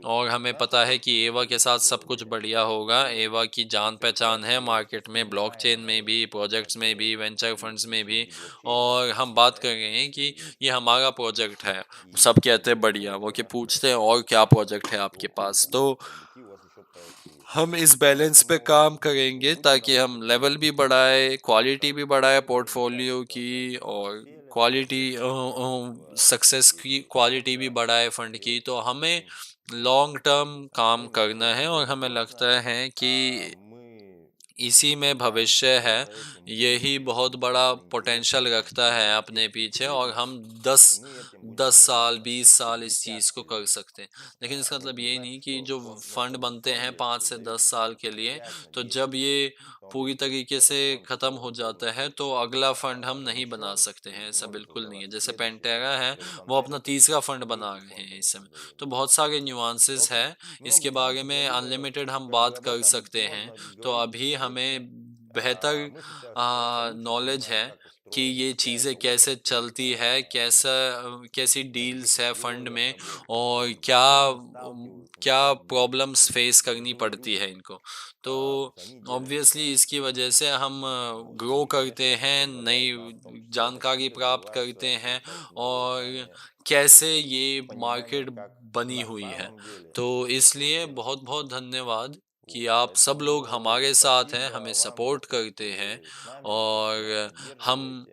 और हमें पता है कि एवा के साथ सब कुछ बढ़िया होगा। एवा की जान पहचान है मार्केट में, ब्लॉकचेन में भी, प्रोजेक्ट्स में भी, वेंचर फंड्स में भी। और हम बात कर रहे हैं कि ये हमारा प्रोजेक्ट है, सब कहते हैं बढ़िया, वो कि पूछते हैं और क्या प्रोजेक्ट है आपके पास। तो हम इस बैलेंस पे काम करेंगे ताकि हम लेवल भी बढ़ाए, क्वालिटी भी बढ़ाए पोर्टफोलियो की, और क्वालिटी सक्सेस की क्वालिटी भी बढ़ाए फंड की। तो हमें लॉन्ग टर्म काम करना है, और हमें लगता है कि इसी में भविष्य है। यही बहुत बड़ा पोटेंशियल रखता है अपने पीछे, और हम 10 साल 20 साल इस चीज़ को कर सकते हैं। लेकिन इसका मतलब ये नहीं कि जो फंड बनते हैं 5 से 10 साल के लिए, तो जब ये पूरी तरीके से ख़त्म हो जाता है तो अगला फंड हम नहीं बना सकते हैं, ऐसा बिल्कुल नहीं है। जैसे पेंटेरा है, वो अपना तीसरा फंड बना रहे हैं इस समय। तो बहुत सारे न्यूआंसेस हैं, इसके बारे में अनलिमिटेड हम बात कर सकते हैं। तो अभी हमें बेहतर नॉलेज है कि ये चीज़ें कैसे चलती है, कैसी डील्स है फंड में, और क्या प्रॉब्लम्स फेस करनी पड़ती है इनको। तो ऑब्वियसली इसकी वजह से हम ग्रो करते हैं, नई जानकारी प्राप्त करते हैं, और कैसे ये मार्केट बनी हुई है। तो इसलिए बहुत-बहुत धन्यवाद कि आप सब लोग हमारे साथ हैं, हमें सपोर्ट करते हैं, और हम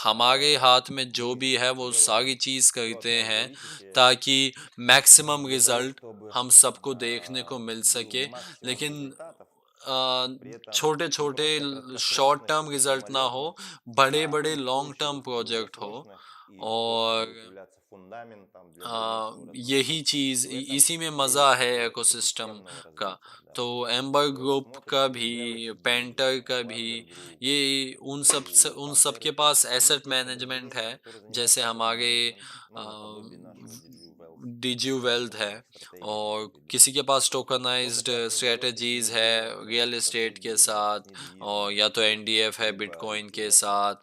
हमारे हाथ में जो भी है वो सारी चीज़ करते हैं ताकि मैक्सिमम रिज़ल्ट हम सबको देखने को मिल सके। लेकिन छोटे-छोटे शॉर्ट टर्म रिज़ल्ट ना हो, बड़े-बड़े लॉन्ग टर्म प्रोजेक्ट हो, और यही चीज़ इसी में मज़ा है इकोसिस्टम का। तो एम्बर ग्रुप का भी, पेंटर का भी, ये उन सब के पास एसेट मैनेजमेंट है, जैसे हमारे डिज्यू वेल्थ है, और किसी के पास टोकनाइज्ड स्ट्रेटजीज है रियल एस्टेट के साथ, और या तो एनडीएफ है बिटकॉइन के साथ,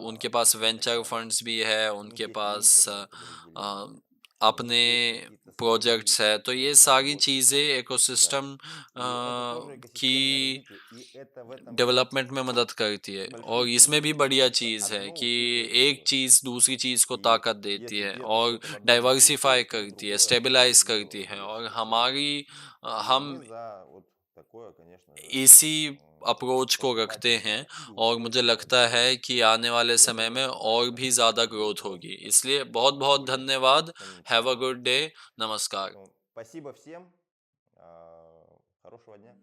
उनके पास वेंचर फंड्स भी है, उनके पास अ, अपने प्रोजेक्ट्स है। तो ये सारी चीज़ें इकोसिस्टम की डेवलपमेंट में मदद करती है, और इसमें भी बढ़िया चीज़ है कि एक चीज़ दूसरी चीज़ को ताकत देती है, और डाइवर्सिफाई करती है, स्टेबलाइज करती है, और हम इसी अप्रोच को रखते हैं, और मुझे लगता है कि आने वाले समय में और भी ज़्यादा ग्रोथ होगी। इसलिए बहुत-बहुत धन्यवाद। Have a good day. नमस्कार। Хорошего дня.